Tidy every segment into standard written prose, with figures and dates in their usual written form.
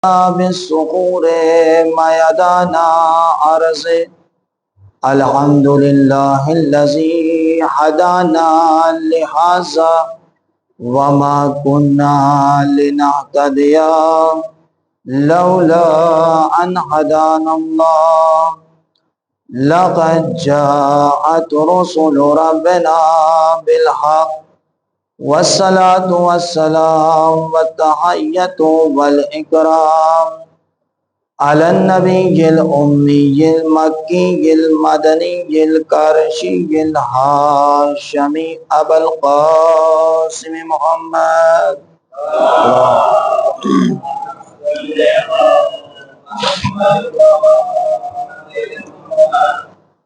بالصخور ميدانا أرز الحمد لله الذي هدانا لهذا وما كنا لنهتدي لولا أن هدانا الله لقد جاءت رسل ربنا بالحق والصلاة والسلام والتحية والإكرام على النبي الأمي المكي المدني القرشي الهاشمي أبا القاسم محمد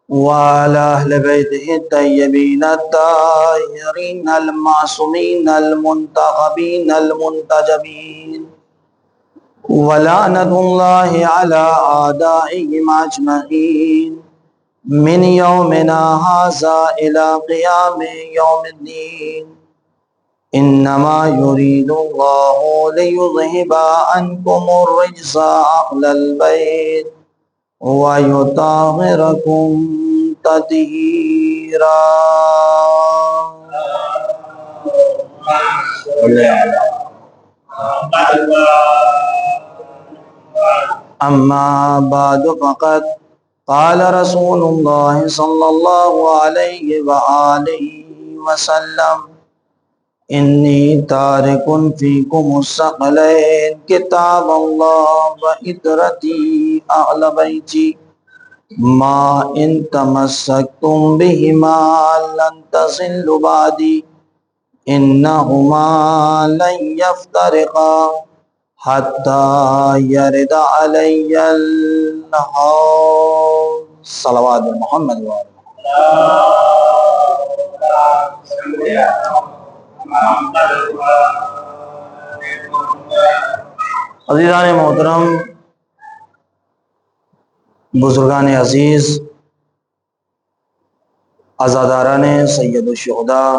وعلى أهل بيته الطيبين الطاهرين المعصومين المنتخبين المنتجبين ولعنة الله على أعدائهم أجمعين من يومنا هذا إلى قيام يوم الدين إنما يريد الله ليذهب عنكم الرجس أهل البيت ويطهركم تطهيرا. أما بعد فقد قال رسول الله صلى الله عليه وآله وسلم إني تارك فيكم الثقلين كتاب الله وإترتي أهل بيتي ما إن تمسكتم بهما لن تضلوا بعدي إنهما لن يفترقا حتى يرد علي الحوض. صلوات محمد وآله. عزیزان محترم، بزرگان عزیز، عزاداران سید الشہداء،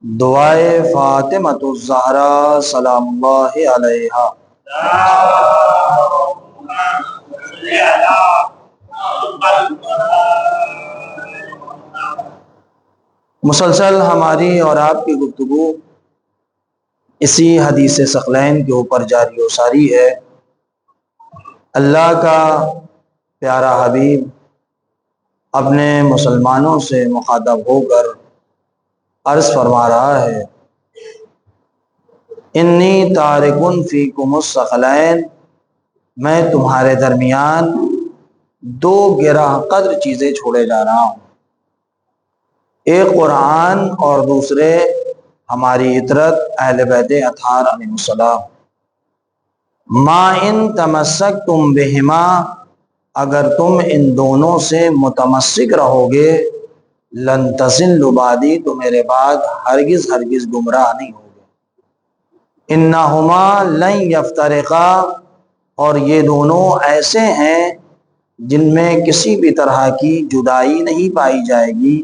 دعائے فاطمۃ الزہرا سلام اللہ علیہا، مسلسل ہماری اور آپ کی گفتگو اسی حدیث ثقلین کے اوپر جاری و ساری ہے۔ اللہ کا پیارا حبیب اپنے مسلمانوں سے مخاطب ہو کر عرض فرما رہا ہے، انی تارکن فیکم الثقلین، میں تمہارے درمیان دو گرہ قدر چیزیں چھوڑے جا رہا ہوں، ایک قرآن اور دوسرے ہماری عطرت اہل بیت اطہار علیہ السلام۔ ما ان تمسکتم بہما، اگر تم ان دونوں سے متمسک رہو گے، لن تضلوا بعدی، تو میرے بعد ہرگز گمراہ نہیں ہوگے۔ انہما لن یفترقا، اور یہ دونوں ایسے ہیں جن میں کسی بھی طرح کی جدائی نہیں پائی جائے گی،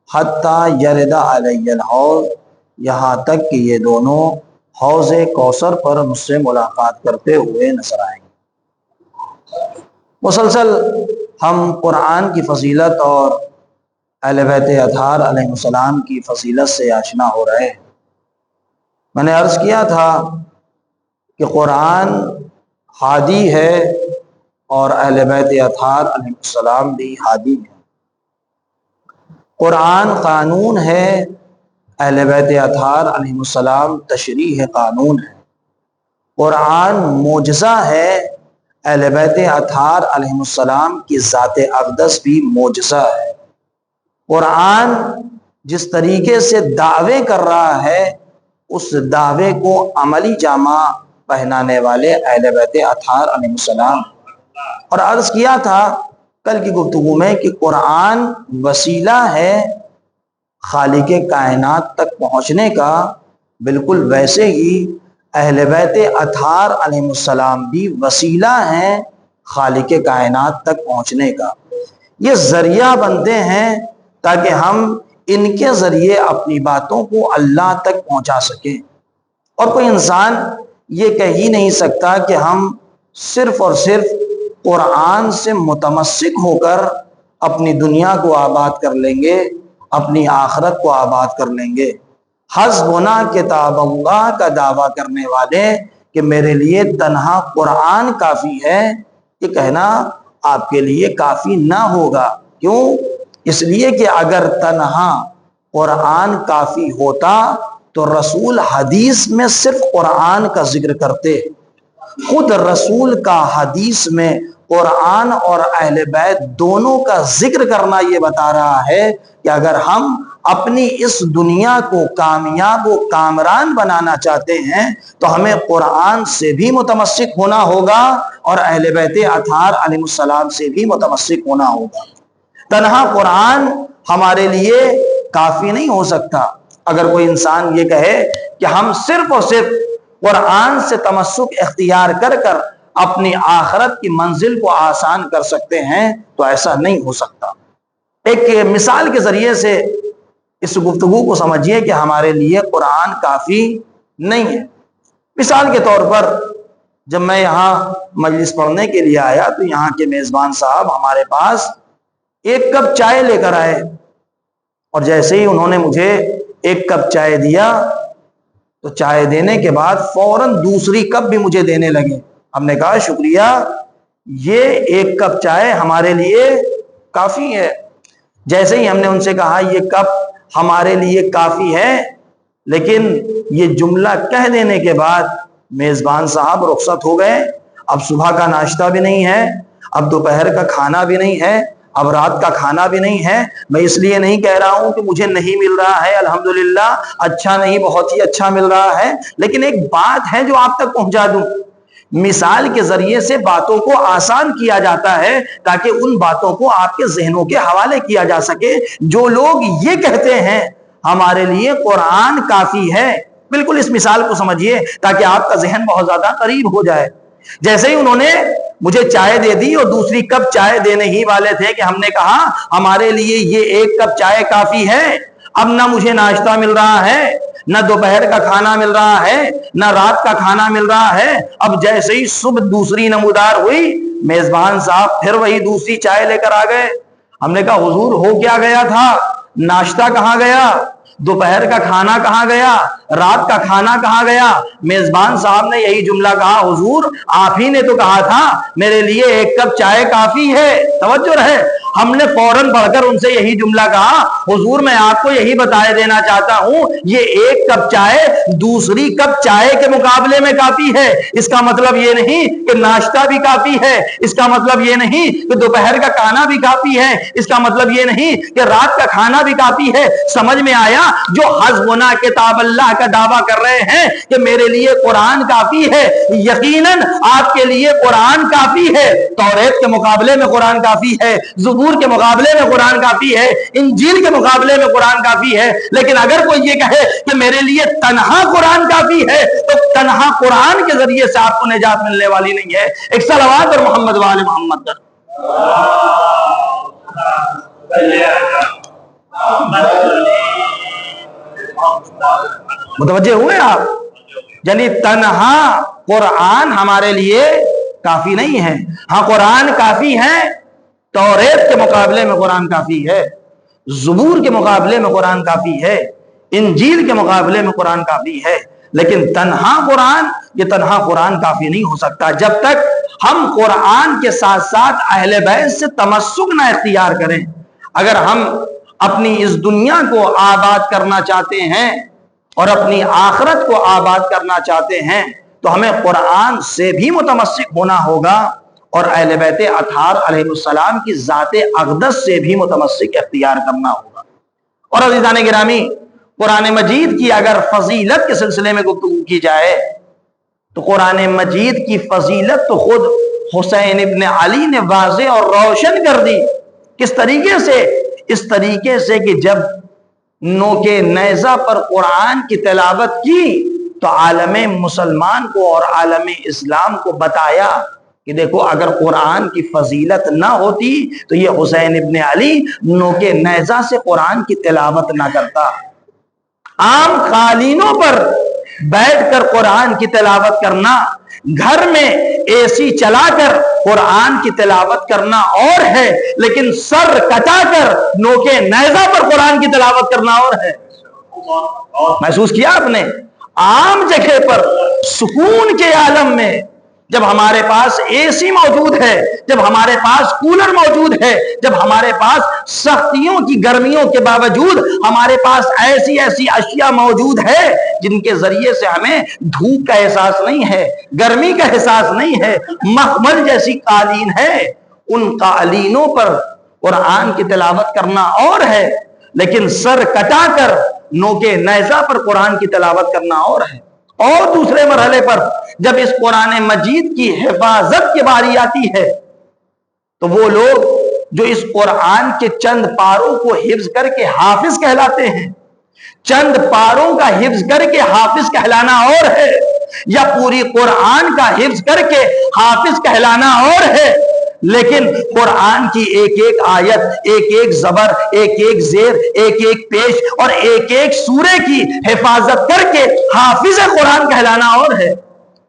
حتیٰ یرد علی الحوض، یہاں تک کہ یہ دونوں حوض کوثر پر مجھ سے ملاقات کرتے ہوئے نظر آئیں گے۔ مسلسل ہم قرآن کی فضیلت اور اہل بیت اطہار علیہ السلام کی فضیلت سے آشنا ہو رہے ہیں۔ میں نے عرض کیا تھا کہ قرآن ہادی ہے اور اہل بیت اطہار علیہ السلام بھی ہادی ہے۔ قرآن قانون ہے، اہل بیت اطہار علیہ السلام تشریح قانون ہے۔ قرآن معجزہ ہے، اہل بیت اطہار علیہ السلام کی ذات اقدس بھی معجزہ ہے۔ قرآن جس طریقے سے دعوے کر رہا ہے، اس دعوے کو عملی جامہ پہنانے والے اہل بیت اطہار علیہ السلام۔ اور عرض کیا تھا کل کی گفتگو میں کہ قرآن وسیلہ ہے خالق کائنات تک پہنچنے کا، بالکل ویسے ہی اہل بیت اطہار علیہ السلام بھی وسیلہ ہیں خالق کائنات تک پہنچنے کا۔ یہ ذریعہ بنتے ہیں تاکہ ہم ان کے ذریعے اپنی باتوں کو اللہ تک پہنچا سکیں۔ اور کوئی انسان یہ کہہ ہی نہیں سکتا کہ ہم صرف اور صرف قرآن سے متمسک ہو کر اپنی دنیا کو آباد کر لیں گے، اپنی آخرت کو آباد کر لیں گے۔ حسبنا کتاب اللہ کا دعویٰ کرنے والے کہ میرے لیے تنہا قرآن کافی ہے، یہ کہنا آپ کے لیے کافی نہ ہوگا۔ کیوں؟ اس لیے کہ اگر تنہا قرآن کافی ہوتا تو رسول حدیث میں صرف قرآن کا ذکر کرتے۔ خود رسول کا حدیث میں قرآن اور اہل بیت دونوں کا ذکر کرنا یہ بتا رہا ہے کہ اگر ہم اپنی اس دنیا کو کامیاب و کامران بنانا چاہتے ہیں تو ہمیں قرآن سے بھی متمسک ہونا ہوگا اور اہل بیت اطہار علیہ السلام سے بھی متمسک ہونا ہوگا۔ تنہا قرآن ہمارے لیے کافی نہیں ہو سکتا۔ اگر کوئی انسان یہ کہے کہ ہم صرف اور صرف قرآن سے تمسک اختیار کر کر اپنی آخرت کی منزل کو آسان کر سکتے ہیں تو ایسا نہیں ہو سکتا۔ ایک مثال کے ذریعے سے اس گفتگو کو سمجھیے کہ ہمارے لیے قرآن کافی نہیں ہے۔ مثال کے طور پر جب میں یہاں مجلس پڑھنے کے لیے آیا تو یہاں کے میزبان صاحب ہمارے پاس ایک کپ چائے لے کر آئے، اور جیسے ہی انہوں نے مجھے ایک کپ چائے دیا تو چائے دینے کے بعد فوراً دوسری کپ بھی مجھے دینے لگے۔ ہم نے کہا شکریہ، یہ ایک کپ چائے ہمارے لیے کافی ہے۔ جیسے ہی ہم نے ان سے کہا یہ کپ ہمارے لیے کافی ہے، لیکن یہ جملہ کہہ دینے کے بعد میزبان صاحب رخصت ہو گئے۔ اب صبح کا ناشتہ بھی نہیں ہے، اب دوپہر کا کھانا بھی نہیں ہے، اب رات کا کھانا بھی نہیں ہے۔ میں اس لیے نہیں کہہ رہا ہوں کہ مجھے نہیں مل رہا ہے، الحمدللہ اچھا نہیں، بہت ہی اچھا مل رہا ہے، لیکن ایک بات ہے جو آپ تک پہنچا دوں۔ مثال کے ذریعے سے باتوں کو آسان کیا جاتا ہے تاکہ ان باتوں کو آپ کے ذہنوں کے حوالے کیا جا سکے۔ جو لوگ یہ کہتے ہیں ہمارے لیے قرآن کافی ہے، بالکل اس مثال کو سمجھیے تاکہ آپ کا ذہن بہت زیادہ قریب ہو جائے۔ جیسے ہی انہوں نے مجھے چائے دے دی اور دوسری کپ چائے دینے ہی والے تھے کہ ہم نے کہا ہمارے لیے یہ ایک کپ چائے کافی ہے، اب نہ مجھے ناشتہ مل رہا ہے، نہ دوپہر کا کھانا مل رہا ہے، نہ رات کا کھانا مل رہا ہے۔ اب جیسے ہی صبح دوسری نمودار ہوئی، میزبان صاحب پھر وہی دوسری چائے لے کر آ گئے۔ ہم نے کہا حضور ہو کیا گیا تھا؟ ناشتہ کہاں گیا؟ دوپہر کا کھانا کہاں گیا؟ رات کا کھانا کہاں گیا؟ میزبان صاحب نے یہی جملہ کہا حضور آپ ہی نے تو کہا تھا میرے لیے ایک کپ چائے کافی ہے۔ توجہ رہے، ہم نے فوراً پڑھ کر ان سے یہی جملہ کہا حضور میں آپ کو یہی بتائے دینا چاہتا ہوں یہ ایک کپ چائے دوسری کپ چائے کے مقابلے میں کافی ہے۔ اس کا مطلب یہ نہیں کہ ناشتہ بھی کافی ہے، اس کا مطلب یہ نہیں کہ دوپہر کا کھانا بھی کافی ہے، اس کا مطلب یہ نہیں کہ رات کا کھانا بھی کافی ہے۔ سمجھ میں آیا؟ جو حسبنا کتاب اللہ کا دعویٰ کر رہے ہیں کہ میرے لیے قرآن کافی ہے، یقیناً آپ کے لیے قرآن کافی ہے۔ توریت کے مقابلے میں قرآن کافی ہے، زبور کے مقابلے میں قرآن کافی ہے، انجیل کے مقابلے میں قرآن کافی ہے۔ لیکن اگر کوئی یہ کہے کہ میرے لیے تنہا قرآن کافی ہے تو تنہا قرآن کے ذریعے سے آپ کو نجات ملنے والی نہیں ہے۔ ایک صلوات اور محمد وآل محمد کر متوجہ ہوئے آپ؟ یعنی تنہا قرآن ہمارے لیے کافی نہیں ہے۔ ہاں قرآن کافی ہے، توریت کے مقابلے میں قرآن کافی ہے، زبور کے مقابلے میں قرآن کافی ہے، انجیل کے مقابلے میں قرآن کافی ہے، لیکن تنہا قرآن، یہ تنہا قرآن کافی نہیں ہو سکتا جب تک ہم قرآن کے ساتھ ساتھ اہل بیت سے تمسک نہ اختیار کریں۔ اگر ہم اپنی اس دنیا کو آباد کرنا چاہتے ہیں اور اپنی آخرت کو آباد کرنا چاہتے ہیں تو ہمیں قرآن سے بھی متمسک ہونا ہوگا اور اہل بیت اطہار علیہ السلام کی ذات اقدس سے بھی متمسک اختیار کرنا ہوگا۔ اور عزیزان گرامی، قرآن مجید کی اگر فضیلت کے سلسلے میں گفتگو کی جائے تو قرآن مجید کی فضیلت تو خود حسین ابن علی نے واضح اور روشن کر دی۔ کس طریقے سے؟ اس طریقے سے کہ جب نوکے نیزہ پر قرآن کی تلاوت کی تو عالم مسلمان کو اور عالم اسلام کو بتایا کہ دیکھو اگر قرآن کی فضیلت نہ ہوتی تو یہ حسین ابن علی نوکے نیزہ سے قرآن کی تلاوت نہ کرتا۔ عام قالینوں پر بیٹھ کر قرآن کی تلاوت کرنا، گھر میں اے سی چلا کر قرآن کی تلاوت کرنا اور ہے، لیکن سر کٹا کر نوکے نیزہ پر قرآن کی تلاوت کرنا اور ہے۔ محسوس کیا آپ نے؟ عام جگہ پر سکون کے عالم میں جب ہمارے پاس اے سی موجود ہے، جب ہمارے پاس کولر موجود ہے، جب ہمارے پاس سختیوں کی گرمیوں کے باوجود ہمارے پاس ایسی اشیاء موجود ہے جن کے ذریعے سے ہمیں دھوپ کا احساس نہیں ہے، گرمی کا احساس نہیں ہے، مخمل جیسی قالین ہے، ان قالینوں پر قرآن کی تلاوت کرنا اور ہے، لیکن سر کٹا کر نوکے نیزہ پر قرآن کی تلاوت کرنا اور ہے۔ اور دوسرے مرحلے پر جب اس قرآن مجید کی حفاظت کی باری آتی ہے تو وہ لوگ جو اس قرآن کے چند پاروں کو حفظ کر کے حافظ کہلاتے ہیں، چند پاروں کا حفظ کر کے حافظ کہلانا اور ہے، یا پوری قرآن کا حفظ کر کے حافظ کہلانا اور ہے، لیکن قرآن کی ایک ایک آیت، ایک ایک زبر، ایک ایک زیر، ایک ایک پیش اور ایک ایک سورے کی حفاظت کر کے حافظ قرآن کہلانا اور ہے۔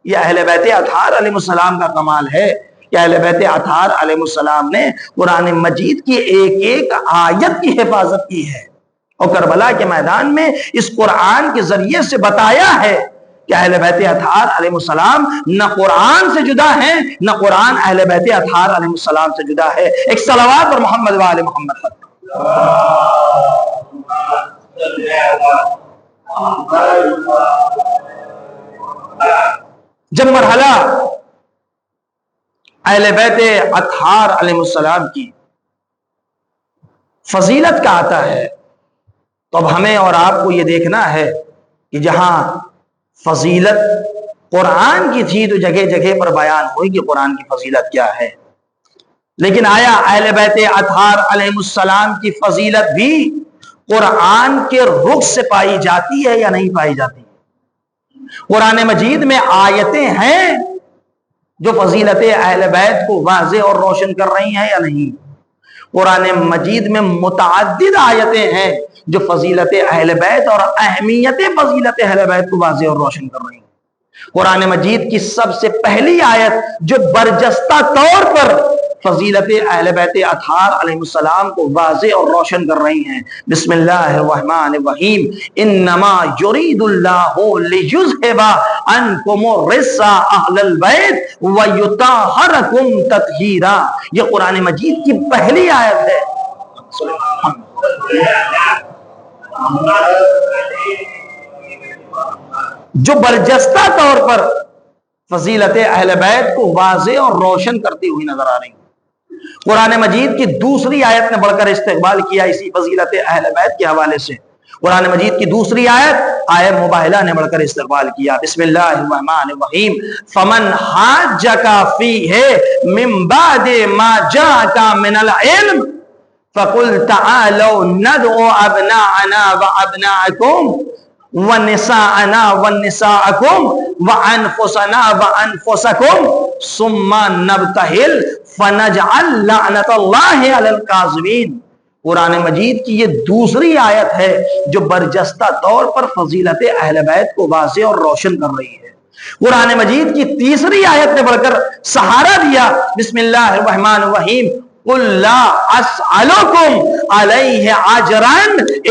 یہ اہل بیت اطہار علیہ السلام کا کمال ہے کہ اہل بیت اطہار علیہ السلام نے قرآن مجید کی ایک ایک آیت کی حفاظت کی ہے، اور کربلا کے میدان میں اس قرآن کے ذریعے سے بتایا ہے کہ اہل بیت اطہار علیہ السلام نہ قرآن سے جدا ہیں، نہ قرآن اہل بیت اطہار علیہ السلام سے جدا ہے۔ ایک صلوات پر محمد و آل محمد۔ جب مرحلہ اہل بیت اطہار علیہ السلام کی فضیلت کا آتا ہے تو اب ہمیں اور آپ کو یہ دیکھنا ہے کہ جہاں فضیلت قرآن کی تھی تو جگہ جگہ پر بیان ہوئی کہ قرآن کی فضیلت کیا ہے، لیکن آیا اہل بیت اطہار علیہ السلام کی فضیلت بھی قرآن کے رخ سے پائی جاتی ہے یا نہیں پائی جاتی؟ قرآن مجید میں آیتیں ہیں جو فضیلت اہل بیت کو واضح اور روشن کر رہی ہیں یا نہیں؟ قرآن مجید میں متعدد آیتیں ہیں جو فضیلت اہل بیت اور اہمیت فضیلت اہل بیت کو واضح اور روشن کر رہی ہیں۔ قرآن مجید کی سب سے پہلی آیت جو برجستہ طور پر فضیلت اہل بیت اطہار علیہ السلام کو واضح اور روشن کر رہی ہیں، بسم اللہ الرحمن الرحیم، انما یرید اللہ لیذھب عنکم الرجس اہل البیت ویطہرکم تطہیرا۔ یہ قرآن مجید کی پہلی آیت ہے جو برجستہ طور پر فضیلت اہل بیت کو واضح اور روشن کرتی ہوئی نظر آ رہی ہے۔ قرآن مجید کی دوسری آیت نے بڑھ کر استقبال کیا اسی فضیلت اہل بیت کے حوالے سے۔ قرآن مجید کی دوسری آیت مباہلہ نے بڑھ کر استقبال کیا، بسم اللہ الرحمن الرحیم، فمن حاجک فیہ من بعد ما جاءک من العلم فقل تعالوا ندعو ابناءنا وابناءکم ونساءنا ونساءکم وانفسنا وانفسکم ثم نبتہل فنجعل لعنت اللہ علی الکاذبین۔ قرآن مجید کی یہ دوسری آیت ہے جو برجستہ طور پر فضیلت اہل بیت کو واضح اور روشن کر رہی ہے۔ قرآن مجید کی تیسری آیت نے بڑھ کر سہارا دیا، بسم اللہ الرحمن الرحیم، قل لا اسألکم علیہ اجرا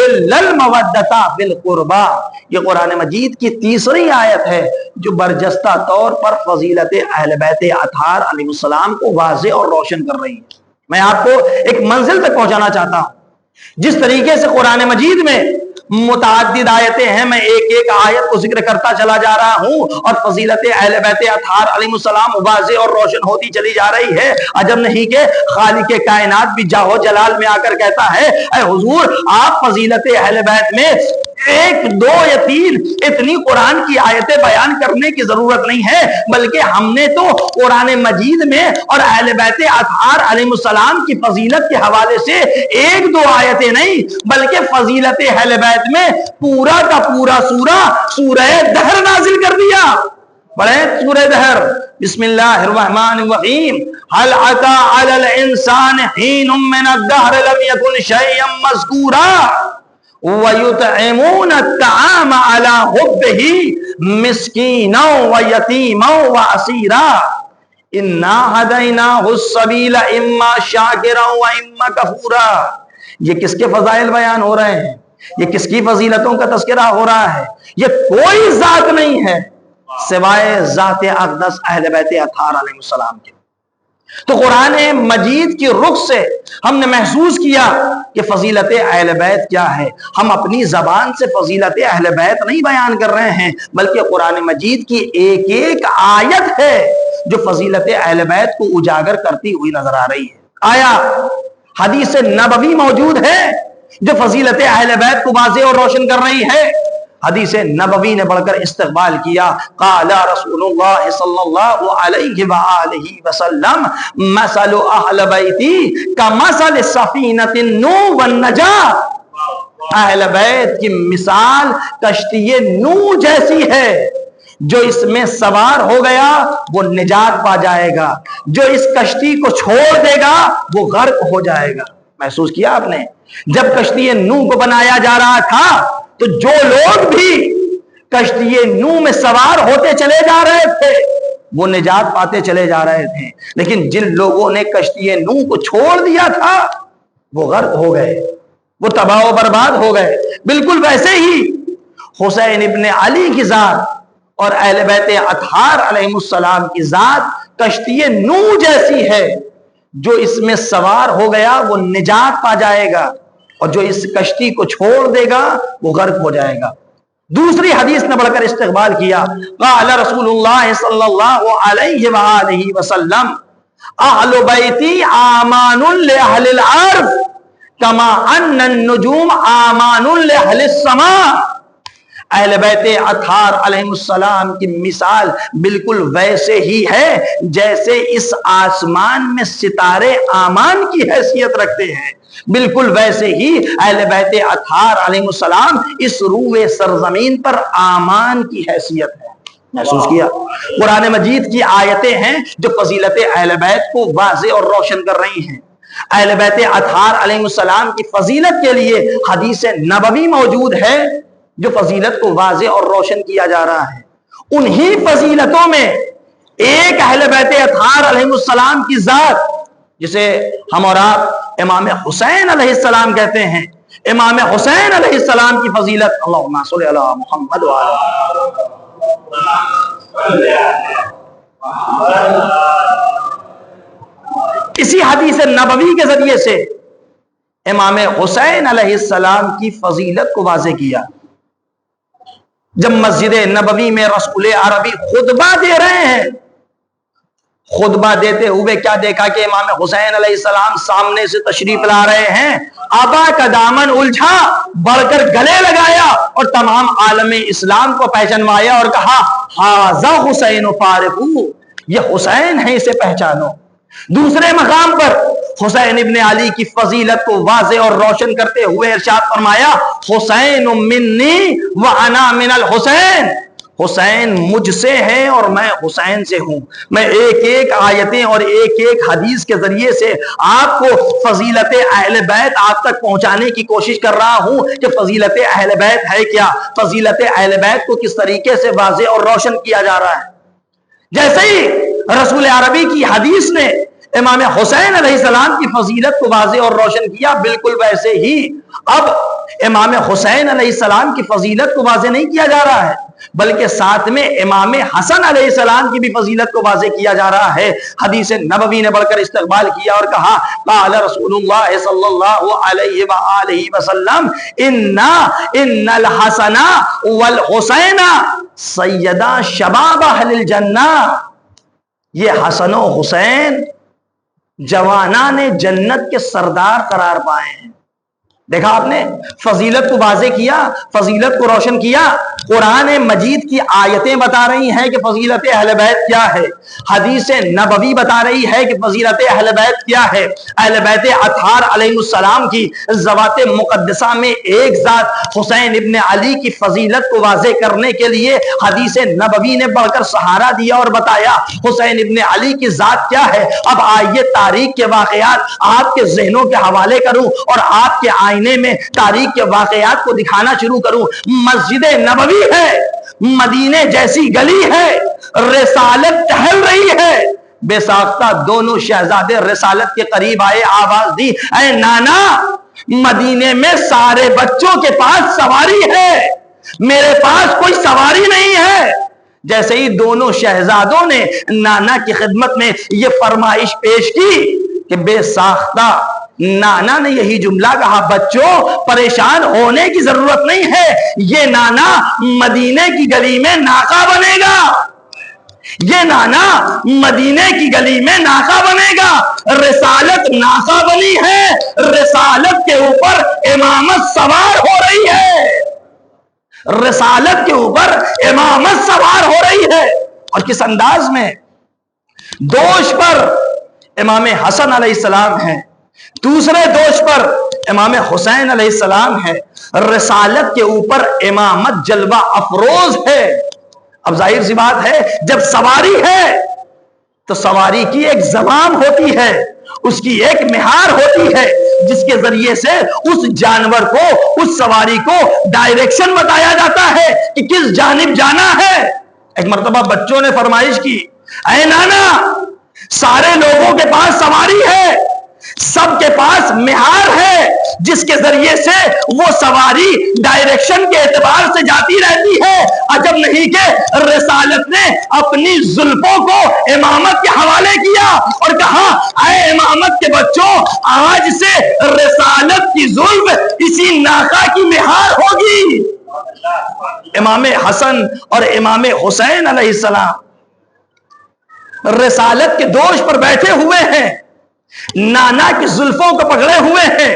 الا المودۃ فی القربى۔ یہ قرآن مجید کی تیسری آیت ہے جو برجستہ طور پر فضیلت اہل بیت اطہار علیہ السلام کو واضح اور روشن کر رہی ہے۔ میں آپ کو ایک منزل تک پہنچانا چاہتا ہوں۔ جس طریقے سے قرآن مجید میں متعدد آیتیں ہیں، میں ایک ایک آیت کو ذکر کرتا چلا جا رہا ہوں اور فضیلت اہل بیت اطہار علیہ السلام واضح اور روشن ہوتی چلی جا رہی ہے۔ عجب نہیں کہ خالق کائنات بھی جاہو جلال میں آ کر کہتا ہے، اے حضور آپ فضیلت اہل بیت میں ایک دو یا تین اتنی قرآن کی آیتیں بیان کرنے کی ضرورت نہیں ہے، بلکہ ہم نے تو قرآن مجید میں اور اہل بیت اطہار علیہ السلام کی فضیلت کے حوالے سے ایک دو آیتیں نہیں بلکہ فضیلت اہل بیت میں پورا کا پورا سورہ دہر نازل کر دیا۔ پڑھیں سورہ دہر، بسم اللہ الرحمن الرحیم، هل اتى على الانسان حين من الدهر لم يكن شيئا مذكورا وَيُطْعِمُونَ الطَّعَامَ عَلَى حُبِّهِ مسکینا و یتیما و اسیرا انا ہدیناہ السبیل اما شاکرا و اما کفورا۔ یہ کس کے فضائل بیان ہو رہے ہیں؟ یہ کس کی فضیلتوں کا تذکرہ ہو رہا ہے؟ یہ کوئی ذات نہیں ہے سوائے ذات اقدس اہل بیت اطہار علیہ السلام کے۔ تو قرآن مجید کی رخ سے ہم نے محسوس کیا کہ فضیلت اہل بیت کیا ہے۔ ہم اپنی زبان سے فضیلت اہل بیت نہیں بیان کر رہے ہیں، بلکہ قرآن مجید کی ایک ایک آیت ہے جو فضیلت اہل بیت کو اجاگر کرتی ہوئی نظر آ رہی ہے۔ آیا حدیث نبوی موجود ہے جو فضیلت اہل بیت کو واضح اور روشن کر رہی ہے؟ حدیث نبوی نے بڑھ کر استقبال کیا۔ قال رسول اللہ صلی اللہ علیہ وآلہ وسلم مثل اہل بیتی کمثل سفینۃ النوح والنجاۃ۔ اہل بیت کی مثال کشتی نوح جیسی ہے، جو اس میں سوار ہو گیا وہ نجات پا جائے گا، جو اس کشتی کو چھوڑ دے گا وہ غرق ہو جائے گا۔ محسوس کیا آپ نے؟ جب کشتی نوح کو بنایا جا رہا تھا تو جو لوگ بھی کشتی نوح میں سوار ہوتے چلے جا رہے تھے وہ نجات پاتے چلے جا رہے تھے، لیکن جن لوگوں نے کشتی نوح کو چھوڑ دیا تھا وہ غرق ہو گئے، وہ تباہ و برباد ہو گئے۔ بالکل ویسے ہی حسین ابن علی کی ذات اور اہل بیت اطہار علیہ السلام کی ذات کشتی نوح جیسی ہے، جو اس میں سوار ہو گیا وہ نجات پا جائے گا، اور جو اس کشتی کو چھوڑ دے گا وہ غرق ہو جائے گا۔ دوسری حدیث نے بڑھ کر استقبال کیا۔ قال رسول اللہ صلی اللہ علیہ وآلہ وسلم اہل بیتی آمان لأہل الارض کما ان النجوم آمان لأہل السماء۔ اہل بیت اطہار علیہ السلام کی مثال بالکل ویسے ہی ہے جیسے اس آسمان میں ستارے آمان کی حیثیت رکھتے ہیں، بالکل ویسے ہی اہل بیت اطہار علیہ السلام اس روئے سرزمین پر آمان کی حیثیت ہے۔ محسوس کیا؟ قرآن مجید کی آیتیں ہیں جو فضیلت اہل بیت کو واضح اور روشن کر رہی ہیں۔ اہل بیت اطہار علیہ السلام کی فضیلت کے لیے حدیث نبوی موجود ہے جو فضیلت کو واضح اور روشن کیا جا رہا ہے۔ انہی فضیلتوں میں ایک اہل بیت اطہار علیہ السلام کی ذات، جسے ہم اور آپ امام حسین علیہ السلام کہتے ہیں، امام حسین علیہ السلام کی فضیلت، اللہم صلی علی محمد اسی حدیث نبوی کے ذریعے سے امام حسین علیہ السلام کی فضیلت کو واضح کیا۔ جب مسجد نبوی میں رسول عربی خطبہ دے رہے ہیں، خطبہ دیتے ہوئے کیا دیکھا کہ امام حسین علیہ السلام سامنے سے تشریف لا رہے ہیں، آبا کا دامن الجھا، بڑھ کر گلے لگایا اور تمام عالم اسلام کو پہچانوایا اور کہا ھذا حسین فارقو، یہ حسین ہے، اسے پہچانو۔ دوسرے مقام پر حسین ابن علی کی فضیلت کو واضح اور روشن کرتے ہوئے ارشاد فرمایا حسین منی وانا من الحسین، حسین مجھ سے ہے اور میں حسین سے ہوں۔ میں ایک ایک آیتیں اور ایک ایک حدیث کے ذریعے سے آپ کو فضیلت اہل بیت آپ تک پہنچانے کی کوشش کر رہا ہوں کہ فضیلت اہل بیت ہے کیا، فضیلت اہل بیت کو کس طریقے سے واضح اور روشن کیا جا رہا ہے۔ جیسے ہی رسول عربی کی حدیث نے امام حسین علیہ السلام کی فضیلت کو واضح اور روشن کیا، بالکل ویسے ہی اب امام حسین علیہ السلام کی فضیلت کو واضح نہیں کیا جا رہا ہے، بلکہ ساتھ میں امام حسن علیہ السلام کی بھی فضیلت کو واضح کیا جا رہا ہے۔ حدیث نبوی نے بڑھ کر استقبال کیا اور کہا قال رسول اللہ صلی اللہ علیہ وآلہ وسلم ان الحسن والحسین سیدا شباب اہل الجنہ، یہ حسن و حسین جوانان جنت کے سردار قرار پائے ہیں۔ دیکھا آپ نے، فضیلت کو واضح کیا، فضیلت کو روشن کیا۔ قرآن مجید کی آیتیں بتا رہی ہیں کہ فضیلت اہل بیت کیا ہے، حدیث نبوی بتا رہی ہے کہ فضیلت اہل بیت کیا ہے۔ اہل بیت اطہار علیہ السلام کی ذوات مقدسہ میں ایک ذات حسین ابن علی کی فضیلت کو واضح کرنے کے لیے حدیث نبوی نے بڑھ کر سہارا دیا اور بتایا حسین ابن علی کی ذات کیا ہے۔ اب آئیے تاریخ کے واقعات آپ کے ذہنوں کے حوالے کروں اور آپ کے آئینے میں تاریخ کے واقعات کو دکھانا شروع کروں۔ مسجد نبوی ہے، مدینے جیسی گلی ہے، رسالت ٹہل رہی ہے۔ بے ساختہ دونوں شہزادے رسالت کے قریب آئے، آواز دی، اے نانا، مدینے میں سارے بچوں کے پاس سواری ہے، میرے پاس کوئی سواری نہیں ہے۔ جیسے ہی دونوں شہزادوں نے نانا کی خدمت میں یہ فرمائش پیش کی کہ بے ساختہ نانا نے یہی جملہ کہا، بچوں پریشان ہونے کی ضرورت نہیں ہے، یہ نانا مدینے کی گلی میں ناکا بنے گا، یہ نانا مدینے کی گلی میں ناکا بنے گا۔ رسالت ناکا بنی ہے، رسالت کے اوپر امامت سوار ہو رہی ہے، رسالت کے اوپر امامت سوار ہو رہی ہے۔ اور کس انداز میں؟ دوش پر امام حسن علیہ السلام ہے، دوسرے دوش پر امام حسین علیہ السلام ہے، رسالت کے اوپر امامت جلوہ افروز ہے۔ اب ظاہر سی بات ہے، جب سواری ہے تو سواری کی ایک زمام ہوتی ہے، اس کی ایک مہار ہوتی ہے، جس کے ذریعے سے اس جانور کو، اس سواری کو ڈائریکشن بتایا جاتا ہے کہ کس جانب جانا ہے۔ ایک مرتبہ بچوں نے فرمائش کی، اے نانا، سارے لوگوں کے پاس سواری ہے، سب کے پاس مہار ہے، جس کے ذریعے سے وہ سواری ڈائریکشن کے اعتبار سے جاتی رہتی ہے۔ عجب نہیں کہ رسالت نے اپنی زلفوں کو امامت کے حوالے کیا اور کہا، اے امامت کے بچوں، آج سے رسالت کی زلف اسی ناکا کی مہار ہوگی۔ امام حسن اور امام حسین علیہ السلام رسالت کے دوش پر بیٹھے ہوئے ہیں، نانا کی زلفوں کو پکڑے ہوئے ہیں،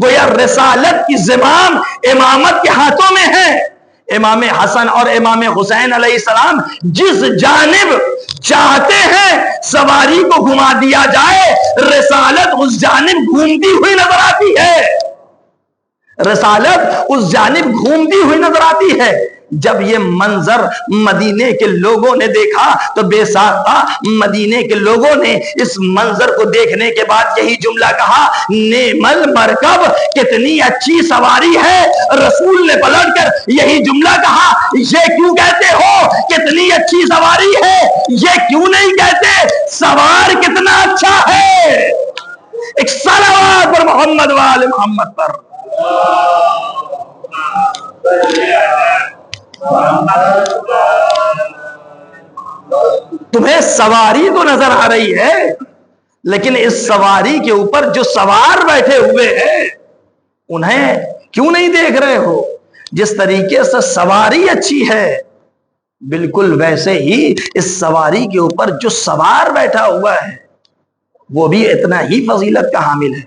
گویا رسالت کی زمام امامت کے ہاتھوں میں ہے۔ امام حسن اور امام حسین علیہ السلام جس جانب چاہتے ہیں سواری کو گھما دیا جائے، رسالت اس جانب گھومتی ہوئی نظر آتی ہے، رسالت اس جانب گھومتی ہوئی نظر آتی ہے۔ جب یہ منظر مدینے کے لوگوں نے دیکھا تو بے ساختہ مدینے کے لوگوں نے اس منظر کو دیکھنے کے بعد یہی جملہ کہا، نعم المرکب، کتنی اچھی سواری ہے۔ رسول نے پلٹ کر یہی جملہ کہا، یہ کیوں کہتے ہو کتنی اچھی سواری ہے، یہ کیوں نہیں کہتے سوار کتنا اچھا ہے۔ ایک صلوات پر محمد وآل محمد پر۔ تمہیں سواری تو نظر آ رہی ہے، لیکن اس سواری کے اوپر جو سوار بیٹھے ہوئے ہیں انہیں کیوں نہیں دیکھ رہے ہو؟ جس طریقے سے سواری اچھی ہے، بالکل ویسے ہی اس سواری کے اوپر جو سوار بیٹھا ہوا ہے وہ بھی اتنا ہی فضیلت کا حامل ہے۔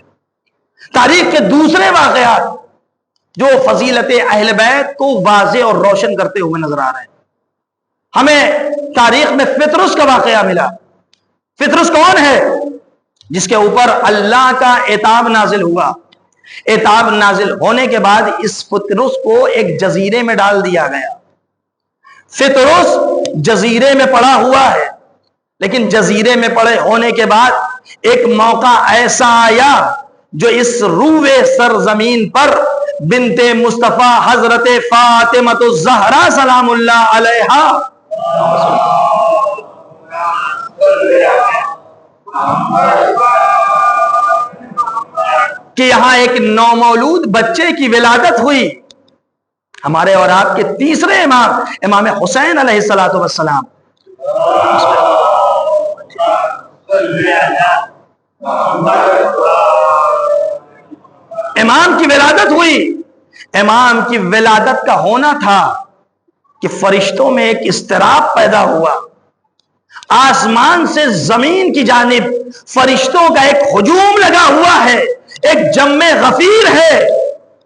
تاریخ کے دوسرے واقعات جو فضیلت اہل بیت کو واضح اور روشن کرتے ہوئے نظر آ رہے ہیں۔ ہمیں تاریخ میں فطرس کا واقعہ ملا۔ فطرس کون ہے؟ جس کے اوپر اللہ کا عتاب نازل ہوا۔ عتاب نازل ہونے کے بعد اس فطرس کو ایک جزیرے میں ڈال دیا گیا۔ فطرس جزیرے میں پڑا ہوا ہے، لیکن جزیرے میں پڑے ہونے کے بعد ایک موقع ایسا آیا جو اس روئے سرزمین پر بنت مصطفیٰ حضرت فاطمہ الزہرا سلام اللہ علیہا کہ یہاں ایک نومولود بچے کی ولادت ہوئی۔ ہمارے اور آپ کے تیسرے امام، امام حسین علیہ السلام، امام کی ولادت ہوئی۔ امام کی ولادت کا ہونا تھا کہ فرشتوں میں ایک اضطراب پیدا ہوا، آسمان سے زمین کی جانب فرشتوں کا ایک ہجوم لگا ہوا ہے، ایک جم غفیر ہے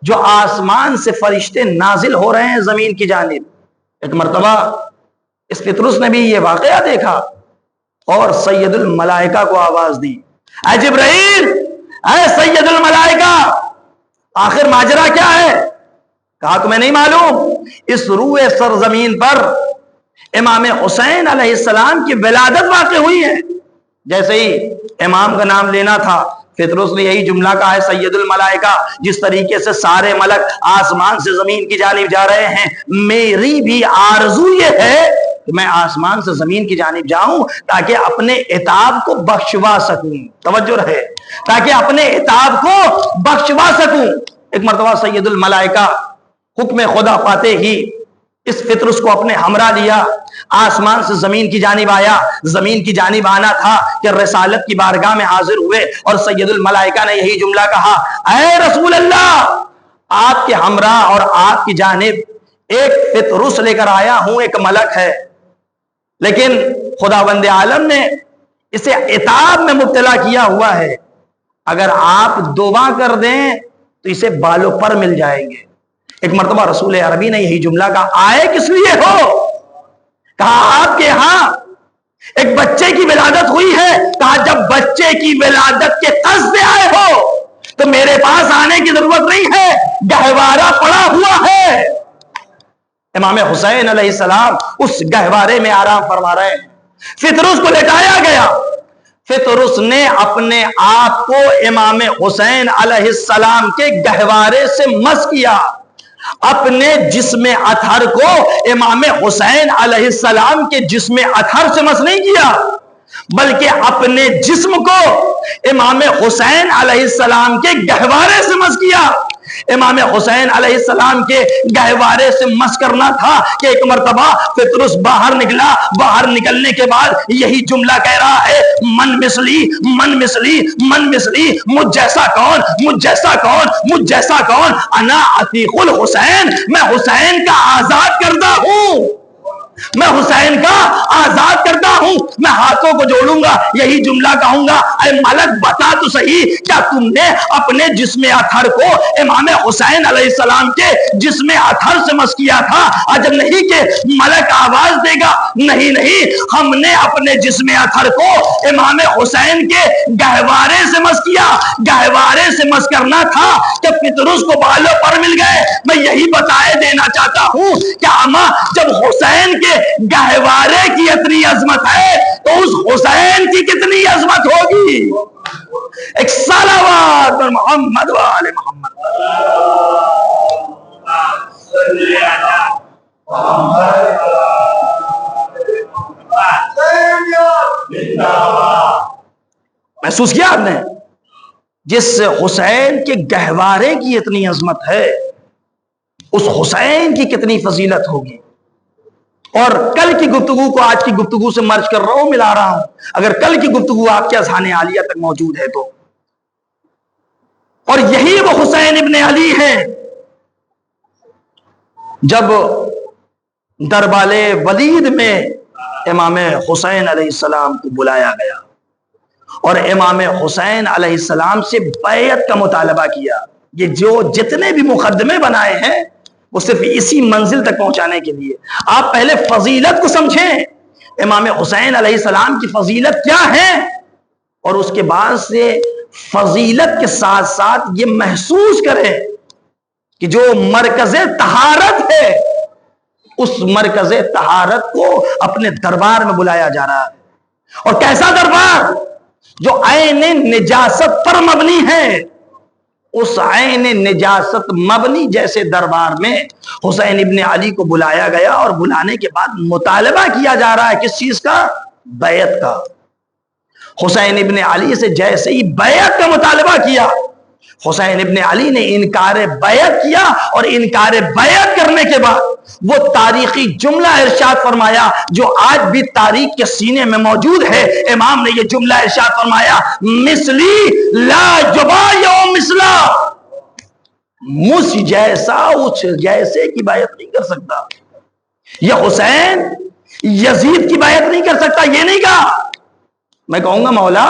جو آسمان سے فرشتے نازل ہو رہے ہیں زمین کی جانب۔ ایک مرتبہ اس فطرس نے بھی یہ واقعہ دیکھا اور سید الملائکہ کو آواز دی، اے جبرائیل، اے سید الملائکہ، آخر ماجرا کیا ہے؟ کہا تمہیں نہیں معلوم؟ اس روئے سرزمین پر امام حسین علیہ السلام کی ولادت واقع ہوئی ہے۔ جیسے ہی امام کا نام لینا تھا، فطرس نے یہی جملہ کہا ہے سید الملائکہ، جس طریقے سے سارے ملک آسمان سے زمین کی جانب جا رہے ہیں، میری بھی آرزو یہ ہے کہ میں آسمان سے زمین کی جانب جاؤں تاکہ اپنے عتاب کو بخشوا سکوں. توجہ رہے، تاکہ اپنے عتاب کو بخشوا سکوں. ایک مرتبہ سید الملائکہ حکم خدا پاتے ہی اس فطرس کو اپنے ہمراہ لیا، آسمان سے زمین کی جانب آیا. زمین کی جانب آنا تھا کہ رسالت کی بارگاہ میں حاضر ہوئے اور سید الملائکہ نے یہی جملہ کہا، اے رسول اللہ، آپ کے ہمراہ اور آپ کی جانب ایک فطرس لے کر آیا ہوں، ایک ملک ہے، لیکن خداوند عالم نے اسے عتاب میں مبتلا کیا ہوا ہے. اگر آپ دعا کر دیں تو اسے بالوں پر مل جائیں گے. ایک مرتبہ رسول عربی نے یہی جملہ کہا، آئے کس لیے ہو؟ کہا آپ کے ہاں ایک بچے کی ولادت ہوئی ہے. کہا جب بچے کی ولادت کے قصد سے آئے ہو تو میرے پاس آنے کی ضرورت نہیں ہے، گہوارہ پڑا ہوا ہے. امام حسین علیہ السلام اس گہوارے میں آرام فرما رہے ہیں. فطرس کو لٹایا گیا. فطرس نے اپنے آپ کو امام حسین علیہ السلام کے گہوارے سے مس کیا. اپنے جسم اطہر کو امام حسین علیہ السلام کے جسم اطہر سے مس نہیں کیا، بلکہ اپنے جسم کو امام حسین علیہ السلام کے گہوارے سے مس کیا. امام حسین علیہ السلام کے گہوارے سے مس کرنا تھا کہ ایک مرتبہ فطرس باہر نکلا. باہر نکلنے کے بعد یہی جملہ کہہ رہا ہے، من مثلی من مثلی من مثلی، مجھ جیسا کون، مجھ جیسا کون، مجھ جیسا کون، انا عتیق الحسین، میں حسین کا آزاد کردہ ہوں، میں حسین کا آزاد کرتا ہوں. میں ہاتھوں کو جوڑوں گا، یہی جملہ کہوں گا، اے ملک بتا تو صحیح، کیا تم نے اپنے جسم اطہر کو امام حسین علیہ السلام کے جسم اطہر سے مس کیا تھا؟ عجب نہیں کہ ملک آواز دے گا، نہیں نہیں، ہم نے اپنے جسم اطہر کو امام حسین کے گہوارے سے مس کیا. گہوارے سے مس کرنا تھا کہ فطرس کو بالوں پر مل گئے. میں یہی بتائے دینا چاہتا ہوں کہ اما جب حسین کے گہوارے کی اتنی عظمت ہے تو اس حسین کی کتنی عظمت ہوگی. ایک صلوات پر محمد وآل محمد. محسوس کیا آپ نے؟ جس حسین کے گہوارے کی اتنی عظمت ہے، اس حسین کی کتنی فضیلت ہوگی. اور کل کی گفتگو کو آج کی گفتگو سے مرج کر رہا ہوں، ملا رہا ہوں. اگر کل کی گفتگو آپ کے اذہان عالیہ تک موجود ہے تو، اور یہی وہ حسین ابن علی ہیں. جب دربار ولید میں امام حسین علیہ السلام کو بلایا گیا اور امام حسین علیہ السلام سے بیعت کا مطالبہ کیا، یہ جو جتنے بھی مقدمے بنائے ہیں وہ صرف اسی منزل تک پہنچانے کے لیے. آپ پہلے فضیلت کو سمجھیں، امام حسین علیہ السلام کی فضیلت کیا ہے، اور اس کے بعد سے فضیلت کے ساتھ ساتھ یہ محسوس کریں کہ جو مرکز طہارت ہے، اس مرکز طہارت کو اپنے دربار میں بلایا جا رہا ہے. اور کیسا دربار؟ جو عین نجاست پر مبنی ہے. اس عین نجاست مبنی جیسے دربار میں حسین ابن علی کو بلایا گیا اور بلانے کے بعد مطالبہ کیا جا رہا ہے کس چیز کا؟ بیعت کا. حسین ابن علی سے جیسے ہی بیعت کا مطالبہ کیا، حسین ابن علی نے انکار بیعت کیا، اور انکار بیعت کرنے کے بعد وہ تاریخی جملہ ارشاد فرمایا جو آج بھی تاریخ کے سینے میں موجود ہے. امام نے یہ جملہ ارشاد فرمایا، مثلی لا یبایع مثلا، مجھ جیسا اس جیسے کی بیعت نہیں کر سکتا. یہ حسین یزید کی بیعت نہیں کر سکتا، یہ نہیں کہا. میں کہوں گا مولا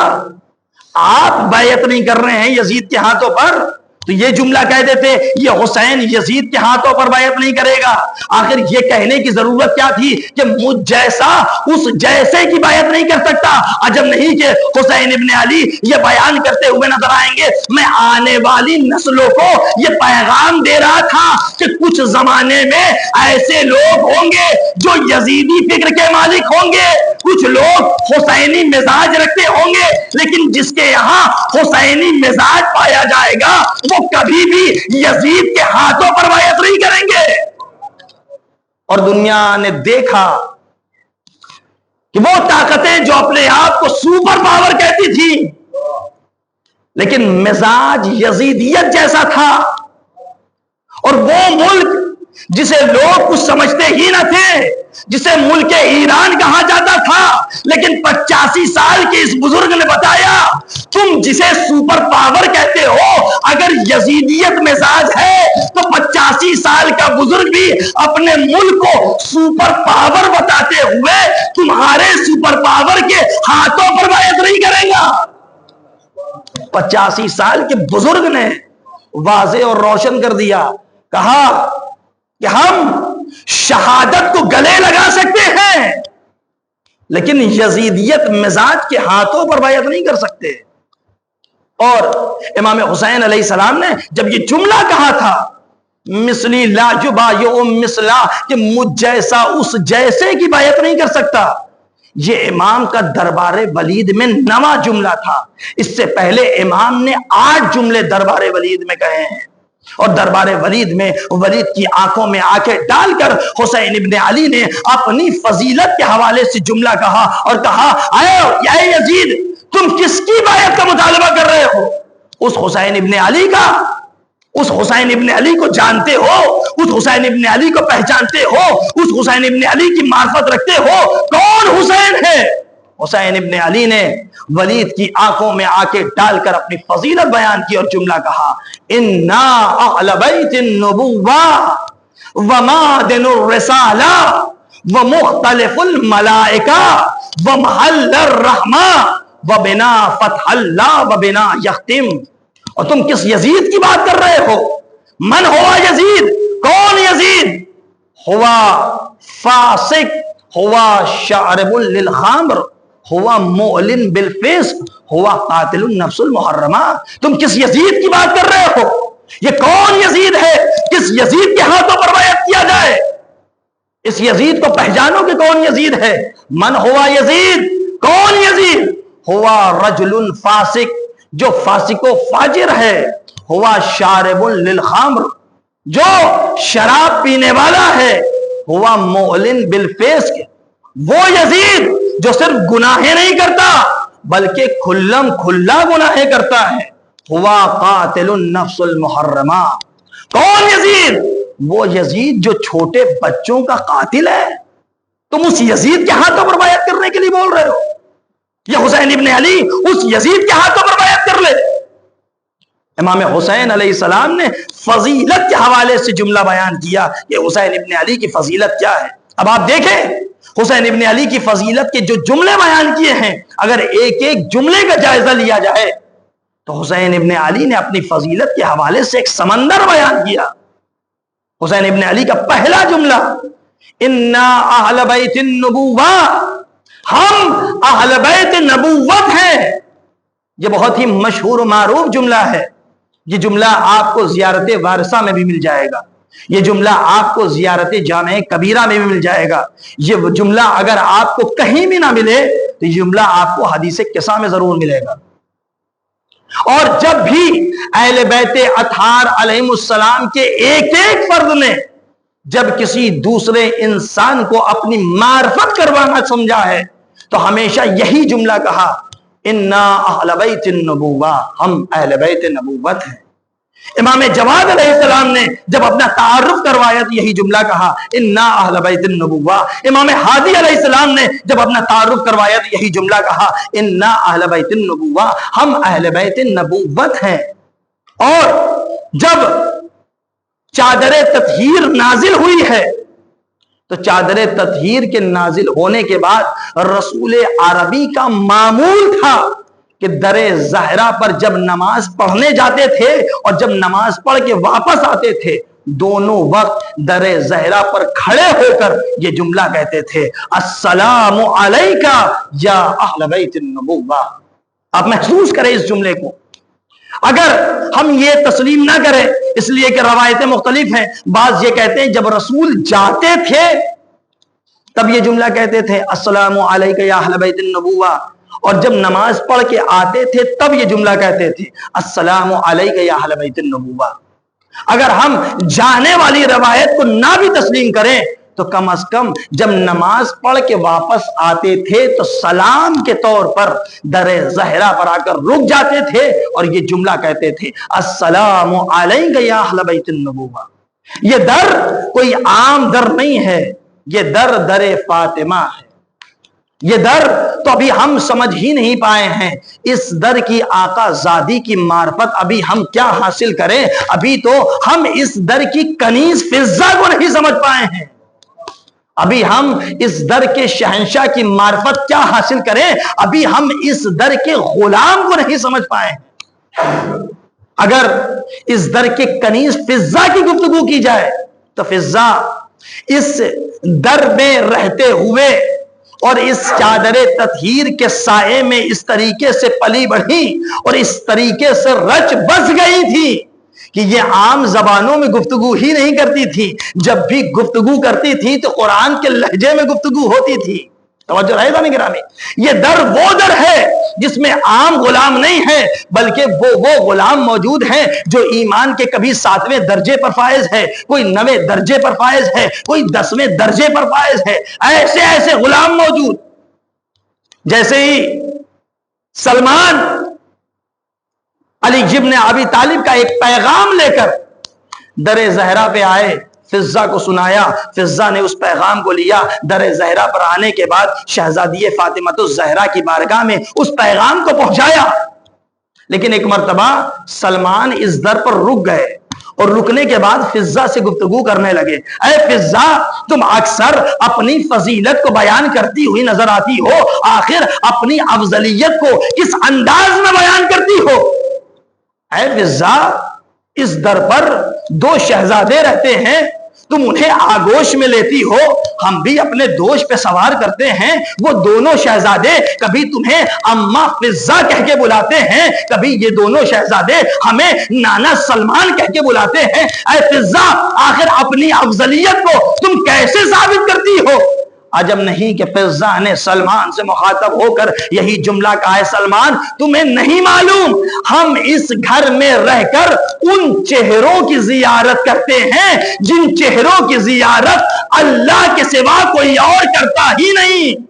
آپ بیعت نہیں کر رہے ہیں یزید کے ہاتھوں پر، تو یہ جملہ کہہ دیتے یہ حسین یزید کے ہاتھوں پر بیعت نہیں کرے گا. آخر یہ کہنے کی ضرورت کیا تھی کہ مجھ جیسا اس جیسے کی بیعت نہیں کر سکتا؟ عجب نہیں کہ حسین ابن علی یہ بیان کرتے ہوئے نظر آئیں گے، میں آنے والی نسلوں کو یہ پیغام دے رہا تھا کہ کچھ زمانے میں ایسے لوگ ہوں گے جو یزیدی فکر کے مالک ہوں گے، کچھ لوگ حسینی مزاج رکھتے ہوں گے، لیکن جس کے یہاں حسینی مزاج پایا جائے گا وہ کبھی بھی یزید کے ہاتھوں پر بیعت نہیں کریں گے۔ اور دنیا نے دیکھا کہ وہ طاقتیں جو اپنے آپ کو سپر پاور کہتی تھی لیکن مزاج یزیدیت جیسا تھا، اور وہ ملک جسے لوگ کچھ سمجھتے ہی نہ تھے، جسے ملک ایران کہا جاتا تھا، لیکن 85 سال کے اس بزرگ نے بتایا تم جسے سپر پاور کہتے ہو اگر یزیدیت مزاج ہے تو 85 سال کا بزرگ بھی اپنے ملک کو سپر پاور بتاتے ہوئے تمہارے سپر پاور کے ہاتھوں پر بیعت نہیں کرے گا۔ 85 سال کے بزرگ نے واضح اور روشن کر دیا، کہا کہ ہم شہادت کو گلے لگا سکتے ہیں لیکن یزیدیت مزاج کے ہاتھوں پر بیعت نہیں کر سکتے۔ اور امام حسین علیہ السلام نے جب یہ جملہ کہا تھا مثلی لا یبایع مثلا، کہ مجھ جیسا اس جیسے کی بیعت نہیں کر سکتا، یہ امام کا دربار ولید میں 9واں جملہ تھا۔ اس سے پہلے امام نے 8 جملے دربار ولید میں کہے ہیں، اور دربار ولید میں ولید کی آنکھوں میں آنکھیں ڈال کر حسین ابن علی نے اپنی فضیلت کے حوالے سے جملہ کہا اور کہا اے یزید تم کس کی بیعت کا مطالبہ کر رہے ہو؟ اس حسین ابن علی کا، اس حسین ابن علی کو جانتے ہو، اس حسین ابن علی کو پہچانتے ہو، اس حسین ابن علی کی معرفت رکھتے ہو؟ کون حسین ہے؟ حسین ابن علی نے ولید کی آنکھوں میں آنکھیں ڈال کر اپنی فضیلت بیان کی اور جملہ کہا انا اہل بیت النبوہ ومادن الرسالہ ومختلف الملائکہ ومحل الرحمہ وبنا فتح اللہ وبنا یختم۔ اور تم کس یزید کی بات کر رہے ہو؟ من ہوا یزید؟ کون یزید؟ ہوا فاسق، ہوا شارب للخمر، ہوا معلن بالفسق، ہوا قاتل النفس المحرمہ۔ تم کس یزید کی بات کر رہے ہو؟ یہ کون یزید ہے؟ کس یزید کے ہاتھوں پر بیعت کیا جائے؟ اس یزید کو پہچانو کہ کون یزید ہے۔ من ہوا یزید؟ کون یزید؟ ہوا رجل فاسق، جو فاسق و فاجر ہے، ہوا شارب للخمر، جو شراب پینے والا ہے، ہوا معلن بالفسق، وہ یزید جو صرف گناہیں نہیں کرتا بلکہ کھلم کھلا گناہیں کرتا ہے، ہوا قاتل النفس المحرمہ۔ کون یزید؟ وہ یزید جو چھوٹے بچوں کا قاتل ہے۔ تم اس یزید کے ہاتھوں پر بیعت کرنے کے لیے بول رہے ہو؟ یہ حسین ابن علی اس یزید کے ہاتھوں پر بیعت کر لے۔ امام حسین علیہ السلام نے فضیلت کے حوالے سے جملہ بیان کیا کہ حسین ابن علی کی فضیلت کیا ہے۔ اب آپ دیکھیں حسین ابن علی کی فضیلت کے جو جملے بیان کیے ہیں، اگر ایک ایک جملے کا جائزہ لیا جائے تو حسین ابن علی نے اپنی فضیلت کے حوالے سے ایک سمندر بیان کیا۔ حسین ابن علی کا پہلا جملہ انا اہل بیت النبوہ، ہم اہل بیت نبوت ہیں۔ یہ بہت ہی مشہور و معروف جملہ ہے۔ یہ جملہ آپ کو زیارت وارثہ میں بھی مل جائے گا، یہ جملہ آپ کو زیارت جامع کبیرہ میں بھی مل جائے گا، یہ جملہ اگر آپ کو کہیں بھی نہ ملے تو یہ جملہ آپ کو حدیث قصہ میں ضرور ملے گا۔ اور جب بھی اہل بیت اطہار علیہ السلام کے ایک ایک فرد نے جب کسی دوسرے انسان کو اپنی معرفت کروانا سمجھا ہے تو ہمیشہ یہی جملہ کہا انا اہل بیت النبوہ، ہم اہل بیت نبوت ہیں۔ امام جواد علیہ السلام نے جب اپنا تعارف کروایا تو یہی جملہ کہا انا اہل بیت النبوہ۔ امام ہادی علیہ السلام نے جب اپنا تعارف کروایا تو یہی جملہ کہا انا اہل بیت النبوہ، ہم اہل بیت نبوت ہیں۔ اور جب چادر تطہیر نازل ہوئی ہے تو چادر تطہیر کے نازل ہونے کے بعد رسول عربی کا معمول تھا کہ در زہرہ پر جب نماز پڑھنے جاتے تھے اور جب نماز پڑھ کے واپس آتے تھے دونوں وقت در زہرہ پر کھڑے ہو کر یہ جملہ کہتے تھے السلام علیکہ یا اہل بیت النبوہ۔ آپ محسوس کریں اس جملے کو۔ اگر ہم یہ تسلیم نہ کریں، اس لیے کہ روایتیں مختلف ہیں، بعض یہ کہتے ہیں جب رسول جاتے تھے تب یہ جملہ کہتے تھے السلام علیکہ یا اہل بیت النبوہ، اور جب نماز پڑھ کے آتے تھے تب یہ جملہ کہتے تھے، السلام علیک یا اہل بیت النبوہ۔ اگر ہم جانے والی روایت کو نہ بھی تسلیم کریں تو کم از کم جب نماز پڑھ کے واپس آتے تھے تو سلام کے طور پر در زہرا پر آ کر رک جاتے تھے اور یہ جملہ کہتے تھے، السلام علیک یا اہل بیت النبوہ۔ یہ در کوئی عام در نہیں ہے، یہ در فاطمہ ہے۔ یہ در تو ابھی ہم سمجھ ہی نہیں پائے ہیں، اس در کی آقا زادی کی معرفت ابھی ہم کیا حاصل کریں؟ ابھی تو ہم اس در کی کنیز فضہ کو نہیں سمجھ پائے ہیں، ابھی ہم اس در کے شہنشاہ کی معرفت کیا حاصل کریں؟ ابھی ہم اس در کے غلام کو نہیں سمجھ پائے ہیں۔ اگر اس در کے کنیز فضہ کی گفتگو کی جائے تو فضہ اس در میں رہتے ہوئے اور اس چادر تطہیر کے سائے میں اس طریقے سے پلی بڑھی اور اس طریقے سے رچ بس گئی تھی کہ یہ عام زبانوں میں گفتگو ہی نہیں کرتی تھی، جب بھی گفتگو کرتی تھی تو قرآن کے لہجے میں گفتگو ہوتی تھی۔ توجہ رہے گا گرامی، یہ در وہ در ہے جس میں عام غلام نہیں ہے، بلکہ وہ غلام موجود ہیں جو ایمان کے کبھی 7ویں درجے پر فائز ہے، کوئی 9ویں درجے پر فائز ہے، کوئی 10ویں درجے پر فائز ہے۔ ایسے ایسے غلام موجود، جیسے ہی سلمان علی ابن ابی طالب کا ایک پیغام لے کر در زہرا پہ آئے، فضہ کو سنایا، فضہ نے اس پیغام کو لیا، در زہرا پر آنے کے بعد شہزادی فاطمہ الزہرا کی بارگاہ میں اس پیغام کو پہنچایا۔ لیکن ایک مرتبہ سلمان اس در پر رک گئے اور رکنے کے بعد فضہ سے گفتگو کرنے لگے، اے فضہ، تم اکثر اپنی فضیلت کو بیان کرتی ہوئی نظر آتی ہو، آخر اپنی افضلیت کو کس انداز میں بیان کرتی ہو؟ اے فضہ، اس در پر 2 شہزادے رہتے ہیں، تم انہیں آگوش میں لیتی ہو، ہم بھی اپنے دوش پہ سوار کرتے ہیں، وہ دونوں شہزادے کبھی تمہیں اماں فضہ کہہ کے بلاتے ہیں، کبھی یہ دونوں شہزادے ہمیں نانا سلمان کہہ کے بلاتے ہیں۔ اے فضہ، آخر اپنی افضلیت کو تم کیسے ثابت کرتی ہو؟ عجب نہیں کہ فضہ نے سلمان سے مخاطب ہو کر یہی جملہ کہا ہے، سلمان تمہیں نہیں معلوم ہم اس گھر میں رہ کر ان چہروں کی زیارت کرتے ہیں جن چہروں کی زیارت اللہ کے سوا کوئی اور کرتا ہی نہیں۔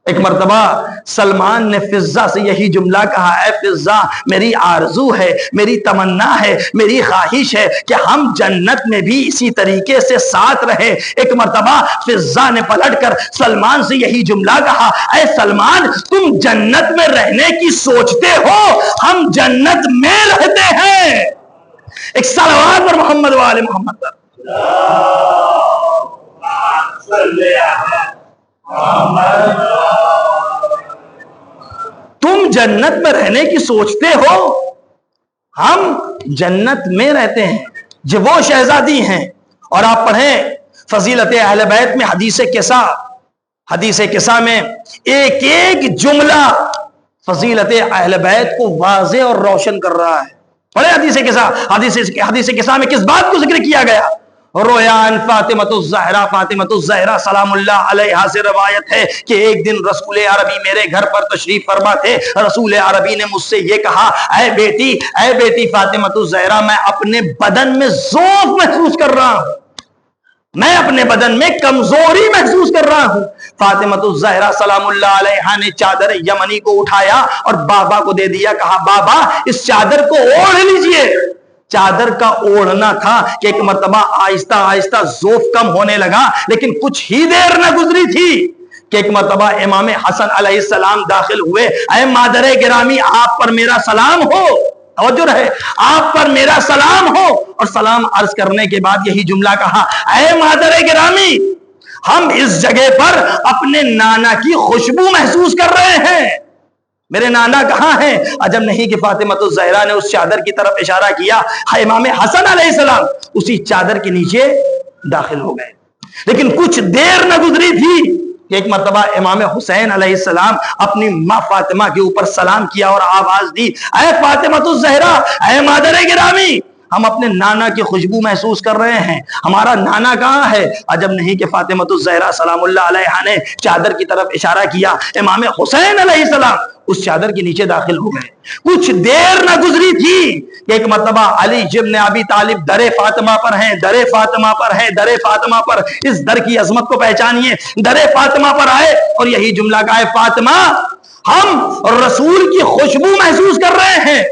ایک مرتبہ سلمان نے فضہ سے یہی جملہ کہا، اے فضہ، میری آرزو ہے، میری تمنا ہے، میری خواہش ہے کہ ہم جنت میں بھی اسی طریقے سے ساتھ رہے۔ ایک مرتبہ فضہ نے پلٹ کر سلمان سے یہی جملہ کہا، اے سلمان، تم جنت میں رہنے کی سوچتے ہو، ہم جنت میں رہتے ہیں۔ ایک صلوات پر محمد و آل محمد پر۔ تم جنت میں رہنے کی سوچتے ہو، ہم جنت میں رہتے ہیں۔ جو وہ شہزادی ہیں، اور آپ پڑھیں فضیلت اہل بیت میں حدیث کسا میں ایک ایک جملہ فضیلت اہل بیت کو واضح اور روشن کر رہا ہے۔ پڑھیں حدیث کسا میں کس بات کو ذکر کیا گیا؟ رویان فاطمۃ الزہرا سلام اللہ علیہا سے روایت ہے کہ ایک دن رسول عربی میرے گھر پر تشریف فرما تھے۔ رسول عربی نے مجھ سے یہ کہا، اے بیٹی فاطمۃ الزہرا، میں اپنے بدن میں ضعف محسوس کر رہا ہوں، میں اپنے بدن میں کمزوری محسوس کر رہا ہوں۔ فاطمۃ الزہرا سلام اللہ علیہا نے چادر یمنی کو اٹھایا اور بابا کو دے دیا، کہا بابا اس چادر کو اوڑھ لیجئے۔ چادر کا اوڑھنا تھا کہ ایک مرتبہ آہستہ آہستہ ضعف کم ہونے لگا، لیکن کچھ ہی دیر نہ گزری تھی کہ ایک مرتبہ امام حسن علیہ السلام داخل ہوئے۔ اے مادر گرامی، آپ پر میرا سلام ہو، توجہ رہے، آپ پر میرا سلام ہو۔ اور سلام عرض کرنے کے بعد یہی جملہ کہا، اے مادر گرامی، ہم اس جگہ پر اپنے نانا کی خوشبو محسوس کر رہے ہیں، میرے نانا کہاں ہیں؟ عجب نہیں کہ فاطمۃ الزہرا نے اس چادر کی طرف اشارہ کیا، امام حسن علیہ السلام اسی چادر کے نیچے داخل ہو گئے۔ لیکن کچھ دیر نہ گزری تھی کہ ایک مرتبہ امام حسین علیہ السلام اپنی ماں فاطمہ کے اوپر سلام کیا اور آواز دی، اے فاطمۃ الزہرا، اے مادر گرامی، ہم اپنے نانا کی خوشبو محسوس کر رہے ہیں. ہمارا نانا کہاں ہے؟ عجب نہیں کہ فاطمہ الزہرا سلام اللہ علیہا نے چادر کی طرف اشارہ کیا. امام حسین علیہ السلام اس چادر کے نیچے داخل ہو گئے. کچھ دیر نہ گزری تھی کہ ایک مرتبہ علی ابن ابی طالب در فاطمہ پر ہیں، در فاطمہ پر ہیں، در فاطمہ پر. اس در کی عظمت کو پہچانیے. در فاطمہ پر آئے اور یہی جملہ کہا ہے: فاطمہ ہم رسول کی خوشبو محسوس کر رہے ہیں.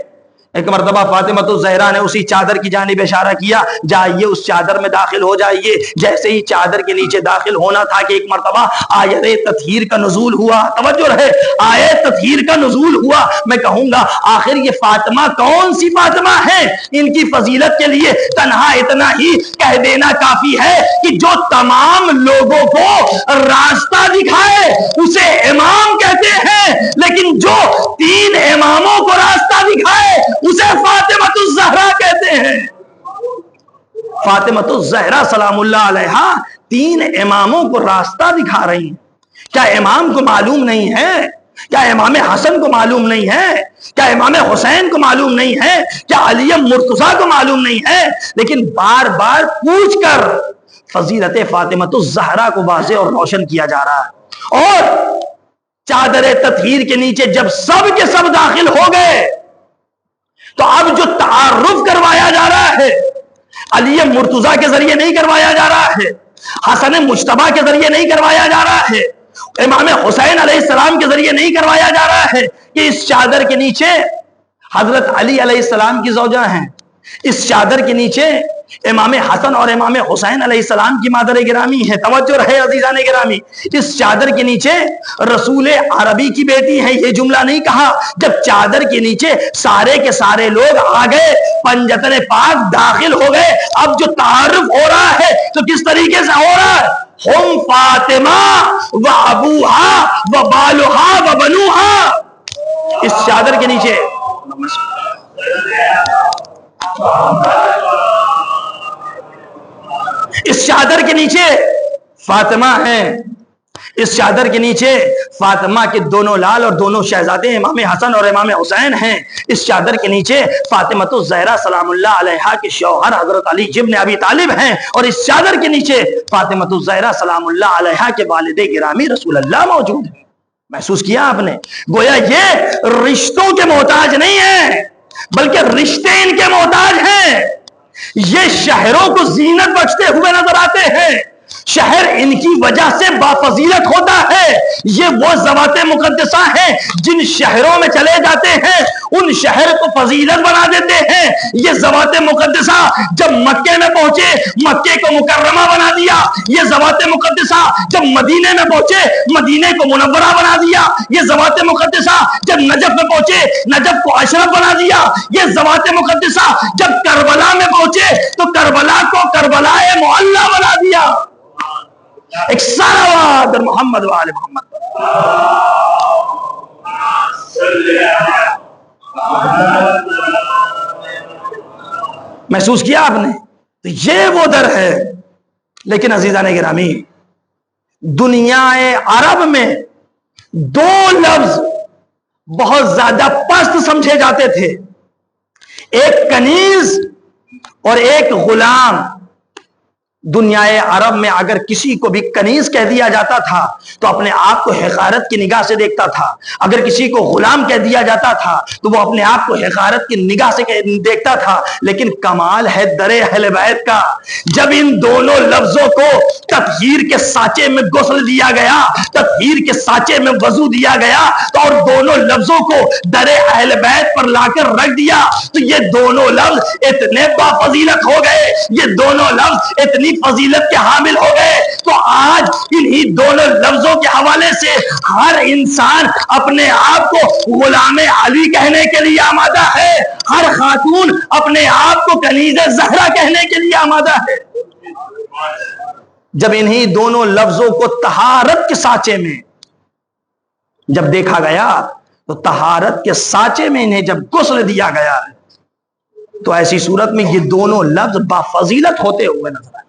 ایک مرتبہ فاطمہ الزہرا نے اسی چادر کی جانب اشارہ کیا: جائیے اس چادر میں داخل ہو جائیے. جیسے ہی چادر کے نیچے داخل ہونا تھا کہ ایک مرتبہ آیت تطہیر کا نزول ہوا. توجہ رہے، آیت تطہیر کا نزول ہوا. میں کہوں گا آخر یہ فاطمہ کون سی فاطمہ ہے؟ ان کی فضیلت کے لیے تنہا اتنا ہی کہہ دینا کافی ہے کہ جو تمام لوگوں کو راستہ دکھائے اسے امام کہتے ہیں، لیکن جو 3 اماموں کو راستہ دکھائے اسے فاطمہ الزہرا کہتے ہیں. فاطمہ الزہرا سلام اللہ علیہا 3 اماموں کو راستہ دکھا رہی ہیں. کیا امام کو معلوم نہیں ہے؟ کیا امام حسن کو معلوم نہیں ہے؟ کیا امام حسین کو معلوم نہیں ہے؟ کیا علی مرتضیٰ کو معلوم نہیں ہے؟ لیکن بار بار پوچھ کر فضیلت فاطمہ الزہرا کو واضح اور روشن کیا جا رہا ہے. اور چادر تطہیر کے نیچے جب سب کے سب داخل ہو گئے تو اب جو تعارف کروایا جا رہا ہے علی مرتضیٰ کے ذریعے نہیں کروایا جا رہا ہے، حسن مجتبیٰ کے ذریعے نہیں کروایا جا رہا ہے، امام حسین علیہ السلام کے ذریعے نہیں کروایا جا رہا ہے کہ اس چادر کے نیچے حضرت علی علیہ السلام کی زوجہ ہیں، اس چادر کے نیچے امام حسن اور امام حسین علیہ السلام کی مادر گرامی ہے. توجہ رہے عزیزان گرامی، اس چادر کے نیچے رسول عربی کی بیٹی ہے. یہ جملہ نہیں کہا. جب چادر کے نیچے سارے کے سارے لوگ آ گئے، پنجتن پاک داخل ہو گئے، اب جو تعارف ہو رہا ہے تو کس طریقے سے ہو رہا ہے؟ ہم فاطمہ و ابوہا و بالہا و بنوہا. اس چادر کے نیچے اس چادر کے نیچے فاطمہ ہیں. اس چادر کے نیچے فاطمہ کے دونوں لال اور دونوں شہزادے امام حسن اور امام حسین ہیں. اس چادر کے نیچے فاطمہ الزہرا سلام اللہ علیہا کے شوہر حضرت علی ابن ابی طالب ہیں. اور اس چادر کے نیچے فاطمہ الزہرا سلام اللہ علیہا کے والد گرامی رسول اللہ موجود ہیں. محسوس کیا آپ نے؟ گویا یہ رشتوں کے محتاج نہیں ہیں بلکہ رشتے ان کے محتاج ہیں. یہ شہروں کو زینت بخشتے ہوئے نظر آتے ہیں. شہر ان کی وجہ سے بافضیلت ہوتا ہے. یہ وہ ذوات مقدسہ ہیں جن شہروں میں چلے جاتے ہیں ان شہر کو فضیلت بنا دیتے ہیں. یہ ذوات مقدسہ جب مکے میں پہنچے مکے کو مکرمہ بنا دیا. یہ ذوات مقدسہ جب مدینے میں پہنچے مدینے کو منورہ بنا دیا. یہ ذوات مقدسہ جب نجف میں پہنچے نجف کو اشرف بنا دیا. یہ ذوات مقدسہ جب کربلا میں پہنچے تو کربلا کو کربلائے معلی بنا دیا. ایک صلوات محمد وآل محمد. محسوس کیا آپ نے؟ تو یہ وہ در ہے. لیکن عزیزان گرامی، دنیا عرب میں 2 لفظ بہت زیادہ پست سمجھے جاتے تھے، ایک کنیز اور ایک غلام. دنیا عرب میں اگر کسی کو بھی کنیز کہہ دیا جاتا تھا تو اپنے آپ کو حقارت کی نگاہ سے دیکھتا تھا. اگر کسی کو غلام کہہ دیا جاتا تھا تو وہ اپنے آپ کو حقارت کی نگاہ سے دیکھتا تھا. لیکن کمال ہے در اہل بیت کا، جب ان دونوں لفظوں کو تطہیر کے سانچے میں غسل دیا گیا، تطہیر کے سانچے میں وضو دیا گیا تو اور دونوں لفظوں کو در اہل بیت پر لا کر رکھ دیا تو یہ دونوں لفظ اتنے بافضیلت ہو گئے، یہ دونوں لفظ اتنی فضیلت کے حامل ہو گئے. تو آج انہی دونوں لفظوں کے حوالے سے ہر انسان اپنے آپ کو غلام علی کہنے کے لیے آمادہ ہے، ہر خاتون اپنے آپ کو کنیز زہرا کہنے کے لیے آمادہ ہے. جب انہی دونوں لفظوں کو طہارت کے سانچے میں جب دیکھا گیا تو طہارت کے سانچے میں انہیں جب غسل دیا گیا تو ایسی صورت میں یہ دونوں لفظ بافضیلت ہوتے ہوئے نظر آئے.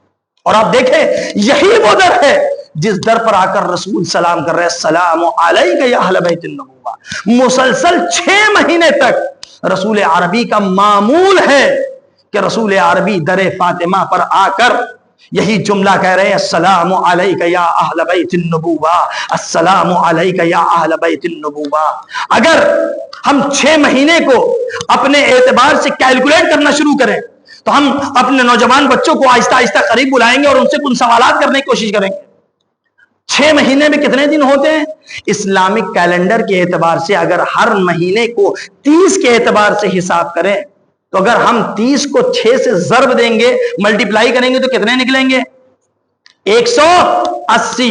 اور آپ دیکھیں یہی وہ در ہے جس در پر آ کر رسول سلام کر رہے، السلام علیکم یا اہل بیت النبوہ. مسلسل 6 مہینے تک رسول عربی کا معمول ہے کہ رسول عربی در فاطمہ پر آ کر یہی جملہ کہہ رہے ہیں، السلام علیکہ یا اہل بیت النبوہ، السلام علیکہ یا اہل بیت النبوہ۔ اگر ہم 6 مہینے کو اپنے اعتبار سے کیلکولیٹ کرنا شروع کریں تو ہم اپنے نوجوان بچوں کو آہستہ آہستہ قریب بلائیں گے اور ان سے کچھ سوالات کرنے کی کوشش کریں گے۔ 6 مہینے میں کتنے دن ہوتے ہیں؟ اسلامک کیلنڈر کے اعتبار سے اگر ہر مہینے کو 30 کے اعتبار سے حساب کریں تو اگر ہم 30 کو 6 سے ضرب دیں گے، ملٹیپلائی کریں گے تو کتنے نکلیں گے؟ 180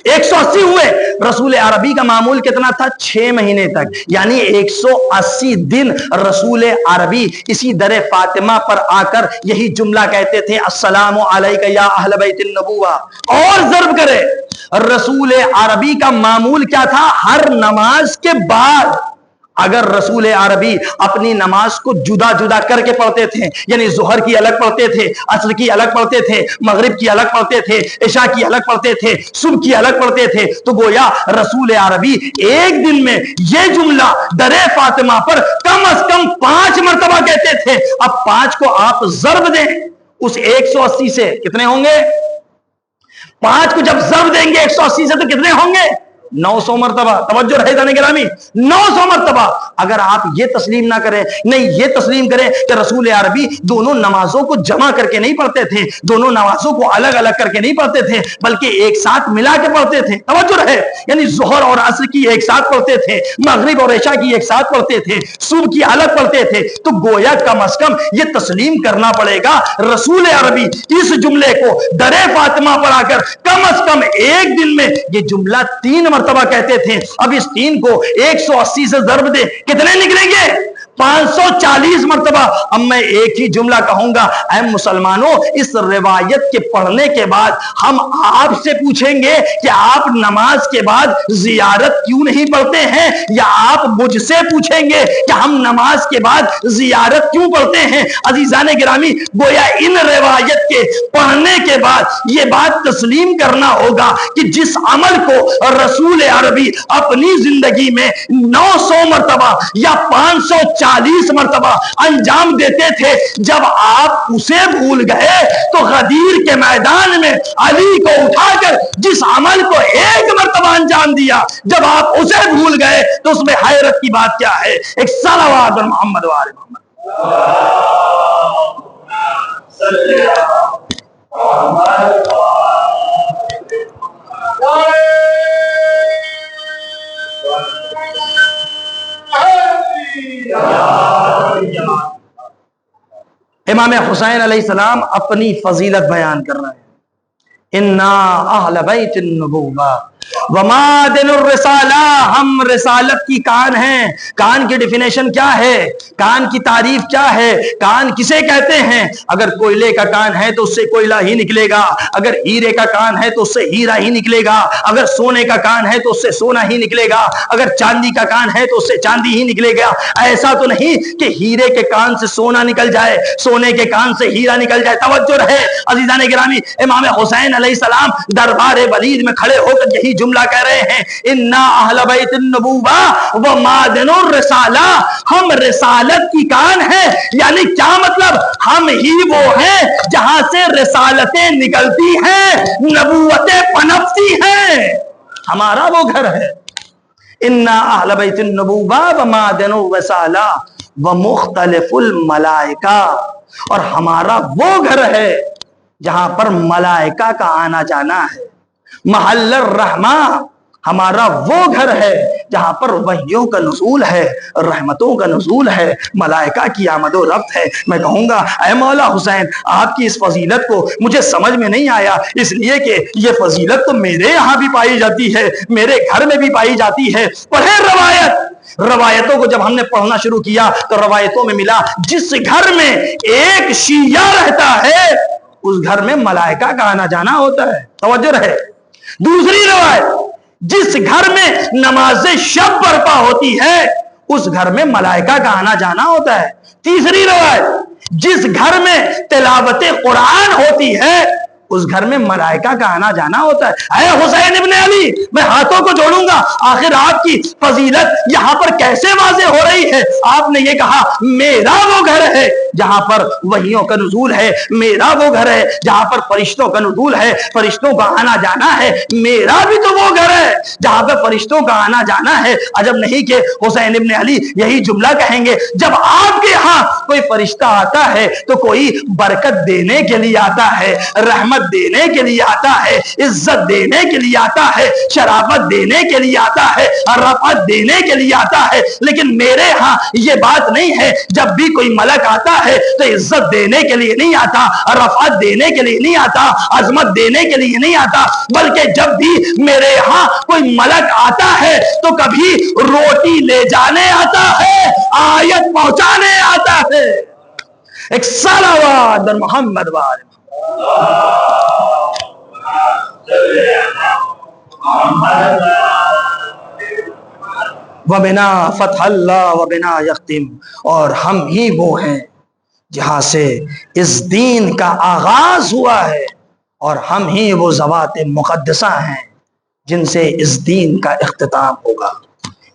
180 ہوئے۔ رسول عربی کا معمول کتنا تھا؟ 6 مہینے تک، یعنی 180 دن رسول عربی اسی در فاطمہ پر آ کر یہی جملہ کہتے تھے، السلام علیکہ یا اہل بیت النبوہ۔ اور ضرب کرے، رسول عربی کا معمول کیا تھا؟ ہر نماز کے بعد اگر رسول عربی اپنی نماز کو جدا جدا کر کے پڑھتے تھے، یعنی ظہر کی الگ پڑھتے تھے، عصر کی الگ پڑھتے تھے، مغرب کی الگ پڑھتے تھے، عشاء کی الگ پڑھتے تھے، صبح کی الگ پڑھتے تھے، تو گویا رسول عربی ایک دن میں یہ جملہ در فاطمہ پر کم از کم 5 مرتبہ کہتے تھے۔ اب 5 کو آپ ضرب دیں اس 180 سے، کتنے ہوں گے؟ 5 کو جب ضرب دیں گے 180 سے تو کتنے ہوں گے؟ 900 مرتبہ۔ توجہ رہے جانے گرامی، 900 مرتبہ۔ اگر آپ یہ تسلیم نہ کریں، نہیں یہ تسلیم کریں کہ رسول عربی دونوں نمازوں کو جمع کر کے نہیں پڑھتے تھے، دونوں نمازوں کو الگ الگ کر کے نہیں پڑھتے تھے، بلکہ ایک ساتھ ملا کے پڑھتے تھے، توجہ رہے، یعنی ظہر اور عصر کی ایک ساتھ پڑھتے تھے، مغرب اور عشاء کی ایک ساتھ پڑھتے تھے، صبح کی الگ پڑھتے تھے، تو گویا کم از کم یہ تسلیم کرنا پڑے گا رسول عربی اس جملے کو در فاطمہ پر آ کر کم از کم ایک دن میں یہ جملہ 3 مرتبہ کہتے تھے۔ اب اس 3 کو 180 سے ضرب دے، کتنے نکلیں گے؟ 540 مرتبہ۔ اب میں ایک ہی جملہ کہوں گا، اے مسلمانوں، اس روایت کے پڑھنے کے بعد ہم آپ سے پوچھیں گے کہ آپ نماز کے بعد زیارت کیوں نہیں پڑھتے ہیں، یا آپ مجھ سے پوچھیں گے کہ ہم نماز کے بعد زیارت کیوں پڑھتے ہیں۔ عزیزان گرامی، گویا ان روایت کے پڑھنے کے بعد یہ بات تسلیم کرنا ہوگا کہ جس عمل کو رسول عربی اپنی زندگی میں 900 مرتبہ یا 540 مرتبہ انجام دیتے تھے، جب آپ اسے بھول گئے تو غدیر کے میدان میں علی کو اٹھا کر جس عمل کو 1 مرتبہ انجام دیا، جب آپ اسے بھول گئے تو اس میں حیرت کی بات کیا ہے؟ ایک صلوات محمد و آل محمد۔ امام حسین علیہ السلام اپنی فضیلت بیان کر رہے ہیں، انا اہل بیت النبوہ ومادن الرسالہ، ہم رسالت کی کان ہیں۔ کان کی ڈیفینیشن کیا ہے؟ کان کی تعریف کیا ہے؟ کان کسے کہتے ہیں؟ اگر کوئلے کا کان ہے تو اس سے کوئلہ ہی نکلے گا، اگر ہیرے کا کان ہے تو اس سے ہیرا ہی نکلے گا، اگر سونے کا کان ہے تو اس سے سونا ہی نکلے گا، اگر چاندی کا کان ہے تو اس سے چاندی ہی نکلے گا۔ ایسا تو نہیں کہ ہیرے کے کان سے سونا نکل جائے، سونے کے کان سے ہیرا نکل جائے۔ توجہ رہے عزیزان گرامی، امام حسین علیہ السلام دربار ولید میں کھڑے ہو کر یہی جملہ کہہ رہے ہیں، انا اہل بیت النبوہ ومادن الرسالہ، ہم رسالت کی کان ہیں۔ یعنی کیا مطلب؟ ہم ہی وہ ہیں جہاں سے رسالتیں نکلتی ہیں، نبوتیں پنپتی ہیں، ہمارا وہ گھر ہے۔ انا اہل بیت النبوہ ومادن الرسالہ ومختلف الملائکہ، اور ہمارا وہ گھر ہے جہاں پر ملائکہ کا آنا جانا ہے۔ محل الرحمہ، ہمارا وہ گھر ہے جہاں پر وحیوں کا نزول ہے، رحمتوں کا نزول ہے، ملائکہ کی آمد و رفت ہے۔ میں کہوں گا اے مولا حسین، آپ کی اس فضیلت کو مجھے سمجھ میں نہیں آیا، اس لیے کہ یہ فضیلت تو میرے یہاں بھی پائی جاتی ہے، میرے گھر میں بھی پائی جاتی ہے۔ پڑھے روایتوں کو جب ہم نے پڑھنا شروع کیا تو روایتوں میں ملا جس گھر میں ایک شیعہ رہتا ہے اس گھر میں ملائکہ کا آنا جانا ہوتا ہے۔ توجہ رہے۔ دوسری روایت، جس گھر میں نماز شب برپا ہوتی ہے اس گھر میں ملائکہ کا آنا جانا ہوتا ہے۔ تیسری روایت، جس گھر میں تلاوت قرآن ہوتی ہے اس گھر میں ملائکہ کا آنا جانا ہوتا ہے۔ اے حسین ابن علی، میں ہاتھوں کو جوڑوں گا، آخر آپ کی فضیلت یہاں پر کیسے واضح ہو رہی ہے؟ آپ نے یہ کہا میرا وہ گھر ہے جہاں پر وحیوں کا نزول ہے، میرا وہ گھر ہے جہاں پر فرشتوں کا نزول ہے، فرشتوں کا آنا جانا ہے، میرا بھی تو وہ گھر ہے جہاں پر فرشتوں کا آنا جانا ہے۔ عجب نہیں کہ حسین ابن علی یہی جملہ کہیں گے، جب آپ کے ہاں کوئی فرشتہ آتا ہے تو کوئی برکت دینے کے لیے آتا ہے، رحمت دینے کے لیے آتا ہے، عزت دینے کے لیے آتا ہے، شرافت دینے کے لیے آتا ہے، رفعت دینے کے لیے آتا ہے، لیکن میرے ہاں یہ بات نہیں ہے۔ جب بھی کوئی ملک آتا ہے تو عزت دینے کے لیے نہیں آتا، رفعت دینے کے لیے نہیں آتا، عظمت دینے کے لیے نہیں آتا، بلکہ جب بھی میرے ہاں کوئی ملک آتا ہے تو کبھی روٹی لے جانے آتا ہے، آیت پہنچانے آتا ہے۔ ایک صلوات بر محمد وآل وبنا فتح اللہ وبنا یختم، اور ہم ہی وہ ہیں جہاں سے اس دین کا آغاز ہوا ہے، اور ہم ہی وہ ذوات مقدسہ ہیں جن سے اس دین کا اختتام ہوگا۔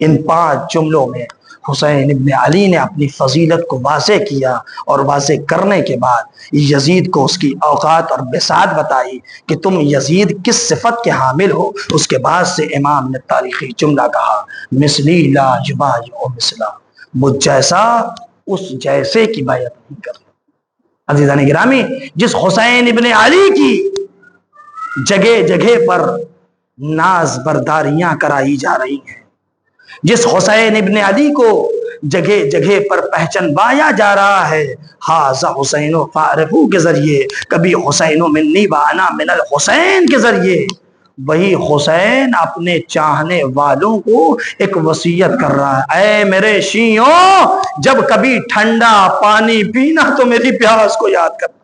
ان 5 جملوں میں حسین ابن علی نے اپنی فضیلت کو واضح کیا، اور واضح کرنے کے بعد یزید کو اس کی اوقات اور بساط بتائی کہ تم یزید کس صفت کے حامل ہو۔ اس کے بعد سے امام نے تاریخی جملہ کہا، مثلی لا یبایع مثلا، مجھ جیسا اس جیسے کی بیعت نہیں کر۔ عزیزان گرامی، جس حسین ابن علی کی جگہ جگہ پر ناز برداریاں کرائی جا رہی ہیں، جس حسین ابن علی کو جگہ جگہ پر پہچنوایا جا رہا ہے، ھذا حسین فاعرفوا کے ذریعے، کبھی حسین منی وانا من الحسین کے ذریعے، وہی حسین اپنے چاہنے والوں کو ایک وصیت کر رہا ہے، اے میرے شیعوں، جب کبھی ٹھنڈا پانی پینا تو میری پیاس کو یاد کرنا۔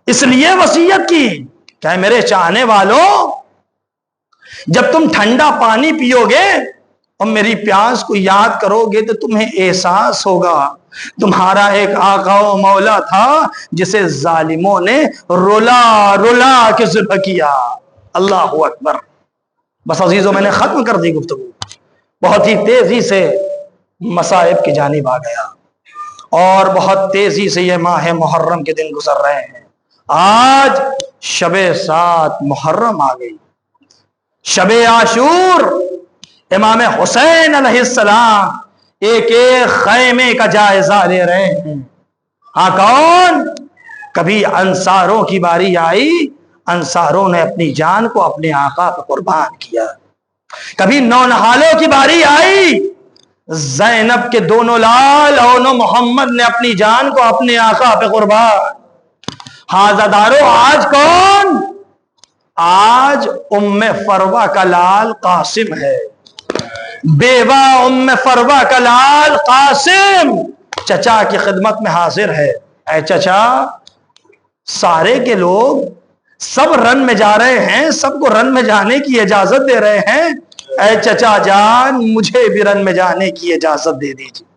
اس لیے وصیت کی کہ اے میرے چاہنے والوں، جب تم ٹھنڈا پانی پیو گے اور میری پیاس کو یاد کرو گے تو تمہیں احساس ہوگا تمہارا ایک آقا و مولا تھا جسے ظالموں نے رلا رلا کے ذبح کیا۔ اللہ اکبر۔ بس عزیزوں، میں نے ختم کر دی گفتگو، بہت ہی تیزی سے مصائب کی جانب آ گیا، اور بہت تیزی سے یہ ماہ محرم کے دن گزر رہے ہیں۔ آج شب 7 محرم آ گئی، شب عاشور، امام حسین علیہ السلام ایک ایک خیمے کا جائزہ لے رہے ہیں۔ ہاں کون؟ کبھی انصاروں کی باری آئی، انصاروں نے اپنی جان کو اپنے آقا پر قربان کیا۔ کبھی نونہالوں کی باری آئی، زینب کے دونوں لال اور محمد نے اپنی جان کو اپنے آقا پہ قربان۔ حاضدارو، آج کون؟ آج ام فروہ کا لال قاسم ہے، بیوہ ام فروہ کا لال قاسم چچا کی خدمت میں حاضر ہے۔ اے چچا، سارے کے لوگ سب رن میں جا رہے ہیں، سب کو رن میں جانے کی اجازت دے رہے ہیں، اے چچا جان مجھے بھی رن میں جانے کی اجازت دے دیجیے۔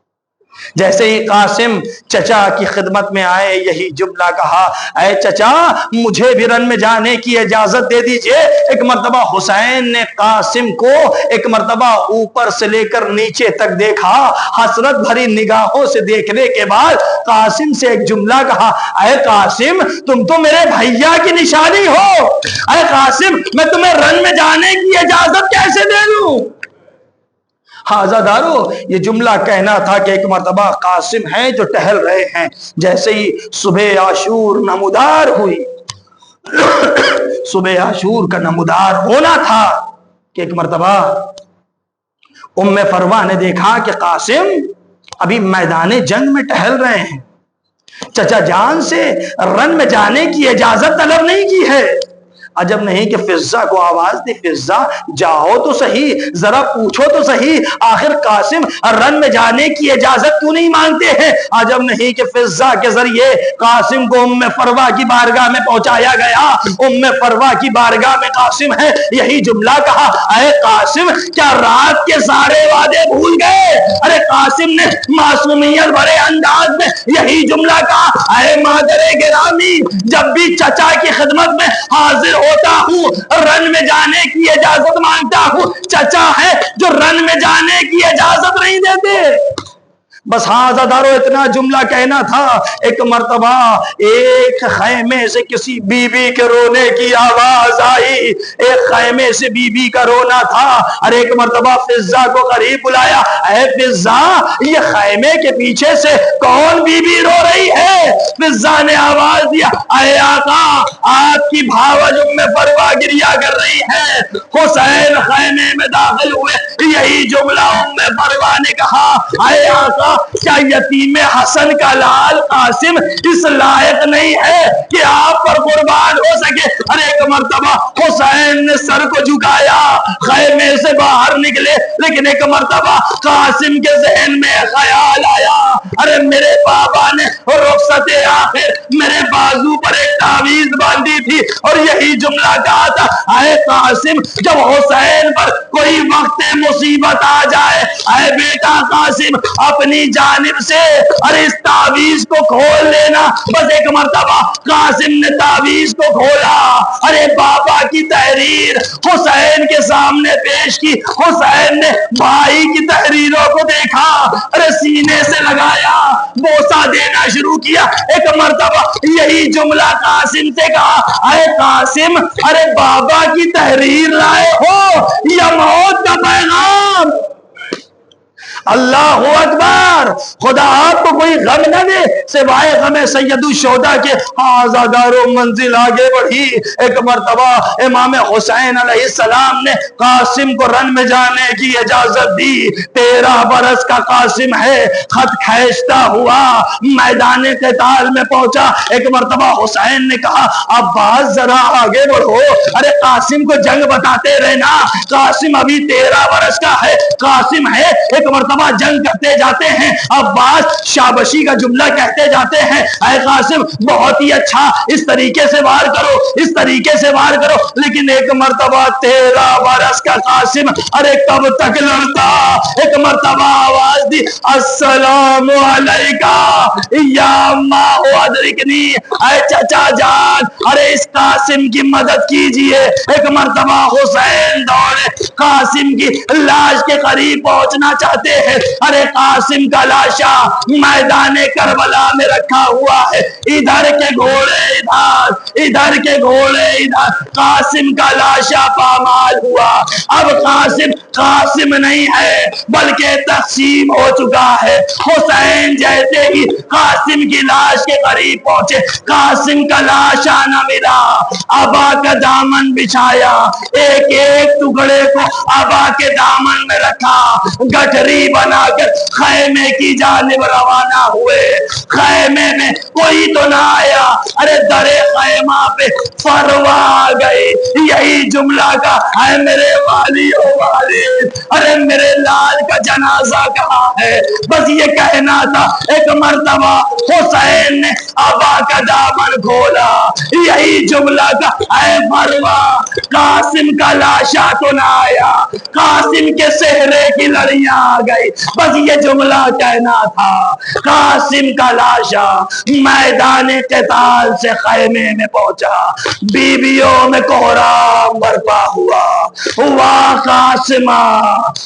جیسے ہی قاسم چچا کی خدمت میں آئے، یہی جملہ کہا، اے چچا مجھے بھی رن میں جانے کی اجازت دے دیجئے۔ ایک مرتبہ حسین نے قاسم کو ایک مرتبہ اوپر سے لے کر نیچے تک دیکھا، حسرت بھری نگاہوں سے دیکھنے کے بعد قاسم سے ایک جملہ کہا، اے قاسم تم تو میرے بھیا کی نشانی ہو، اے قاسم میں تمہیں رن میں جانے کی اجازت کیسے دے دوں؟ حاضدارو، یہ جملہ کہنا تھا کہ ایک مرتبہ قاسم ہیں جو ٹہل رہے ہیں، جیسے ہی صبح عاشور نمودار ہوئی، صبح عاشور کا نمودار ہونا تھا کہ ایک مرتبہ ام فروہ نے دیکھا کہ قاسم ابھی میدان جنگ میں ٹہل رہے ہیں، چچا جان سے رن میں جانے کی اجازت طلب نہیں کی ہے۔ عجب نہیں کہ فضہ کو آواز دی، فضہ جاؤ تو صحیح، ذرا پوچھو تو صحیح، آخر قاسم رن میں جانے کی اجازت کیوں نہیں مانگتے ہیں؟ عجب نہیں کہ فضہ کے ذریعے قاسم کو ام فروہ کی بارگاہ میں پہنچایا گیا۔ ام فروہ کی بارگاہ میں قاسم ہے، یہی جملہ کہا، اے قاسم کیا رات کے سارے وعدے بھول گئے؟ ارے قاسم نے معصومیت بھرے انداز میں یہی جملہ کہا، اے مادر گرامی جب بھی چچا کی خدمت میں حاضر ہوتا ہوں رن میں جانے کی اجازت مانگتا ہوں، چچا ہے جو رن میں جانے کی اجازت نہیں دیتے۔ بس ہاں عزادارو اتنا جملہ کہنا تھا. ایک مرتبہ ایک خیمے سے کسی بی بی کے رونے کی آواز آئی. ایک خیمے سے بی بی کا رونا تھا. اور ایک مرتبہ فضہ کو قریب بلایا. اے فضہ یہ خیمے کے پیچھے سے کون بی بی رو رہی ہے؟ فضہ نے آواز دیا اے آقا آپ کی بھاوج ام فروہ گریا کر رہی ہے. حسین خیمے میں داخل ہوئے. یہی جملہ ام فروہ نے کہا اے آقا کیا یتیم حسن کا لال قاسم اس لائق نہیں ہے کہ آپ پر قربان ہو سکے؟ اور ایک مرتبہ حسین نے سر کو جھکایا خیمے سے باہر نکلے. لیکن ایک مرتبہ قاسم کے ذہن میں خیال آیا ارے میرے بابا نے رخصت آخر میرے بازو پر ایک تعویذ باندھی تھی اور یہی جملہ کہا تھا اے قاسم جب حسین پر کوئی وقت مصیبت آ جائے اے بیٹا قاسم اپنی جانب سے اور اس تعویذ کو کھول لینا. بس ایک مرتبہ قاسم نے تعویذ کو کھولا. ارے بابا کی تحریر حسین کے سامنے پیش کی. حسین نے بھائی کی تحریروں کو دیکھا ارے سینے سے لگایا بوسہ دینا شروع کیا. ایک مرتبہ یہی جملہ قاسم سے کہا اے قاسم ارے بابا کی تحریر لائے ہو یا موت کا پیغام؟ اللہ اکبر. خدا آپ کو کوئی غم نہ دے سوائے غم سید الشہداء کے. آزادارو منزل آگے بڑھی. ایک مرتبہ امام حسین علیہ السلام نے قاسم کو رن میں جانے کی اجازت دی. 13 برس کا قاسم ہے. خط کھینچتا ہوا میدان قتال میں پہنچا. ایک مرتبہ حسین نے کہا عباس ذرا آگے بڑھو. ارے قاسم کو جنگ بتاتے رہنا. قاسم ابھی 13 برس کا ہے. قاسم ہے. ایک مرتبہ جنگ کرتے جاتے ہیں. عباس شابشی کا جملہ کہتے جاتے ہیں اے قاسم بہت ہی اچھا اس طریقے سے وار کرو اس طریقے سے وار کرو. لیکن ایک مرتبہ 13 برس کا قاسم ارے کب تک لڑتا. ایک مرتبہ آواز دی السلام علیکہ یا اما ادرکنی. اے چچا جان ارے اس قاسم کی مدد کیجئے. ایک مرتبہ حسین دوڑے قاسم کی لاش کے قریب پہنچنا چاہتے ہیں. ارے قاسم کا لاشا میدان کربلا میں رکھا ہوا ہے. ادھر کے گھوڑے ادھر کے گھوڑے ادھر. قاسم کا لاشا پامال ہوا. اب قاسم نہیں ہے بلکہ تقسیم ہو چکا ہے. حسین جیسے ہی قاسم کی لاش کے قریب پہنچے قاسم کا لاشا نہ ملا. ابا کا دامن بچھایا. ایک ایک ٹکڑے کو ابا کے دامن میں رکھا. گٹری بنا کر خیمے کی جانب روانہ ہوئے. خیمے میں کوئی تو نہ آیا. ارے درے خیمہ پہ فروہ آ گئی. یہی جملہ کا اے میرے والی او والی ارے میرے لال کا جنازہ کہاں ہے؟ بس یہ کہنا تھا. ایک مرتبہ حسین نے ابا کا دامن کھولا. یہی جملہ کا اے فروہ قاسم کا لاشا تو نہ آیا. قاسم کے صحرے کی لڑیاں آ گئی. بس یہ جملہ کہنا تھا. قاسم کا لاشا میدان قتال سے خیمے میں پہنچا. بیویوں میں کوہرام برپا ہوا. ہوا قاسمہ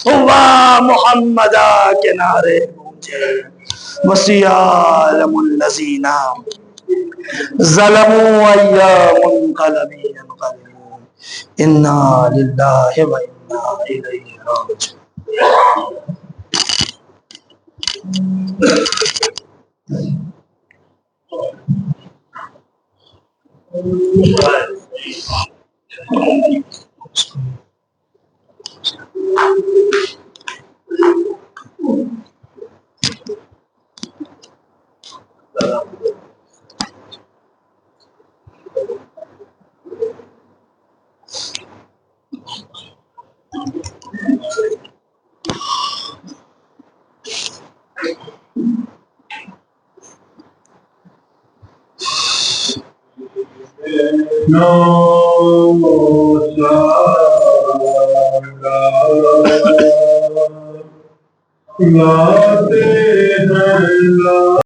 ہوا محمدہ کے نعرے گونجے. وسیعلم الذین ظلموا ایام منقلب ينقلبون انا للہ و انا الیہ راجعون.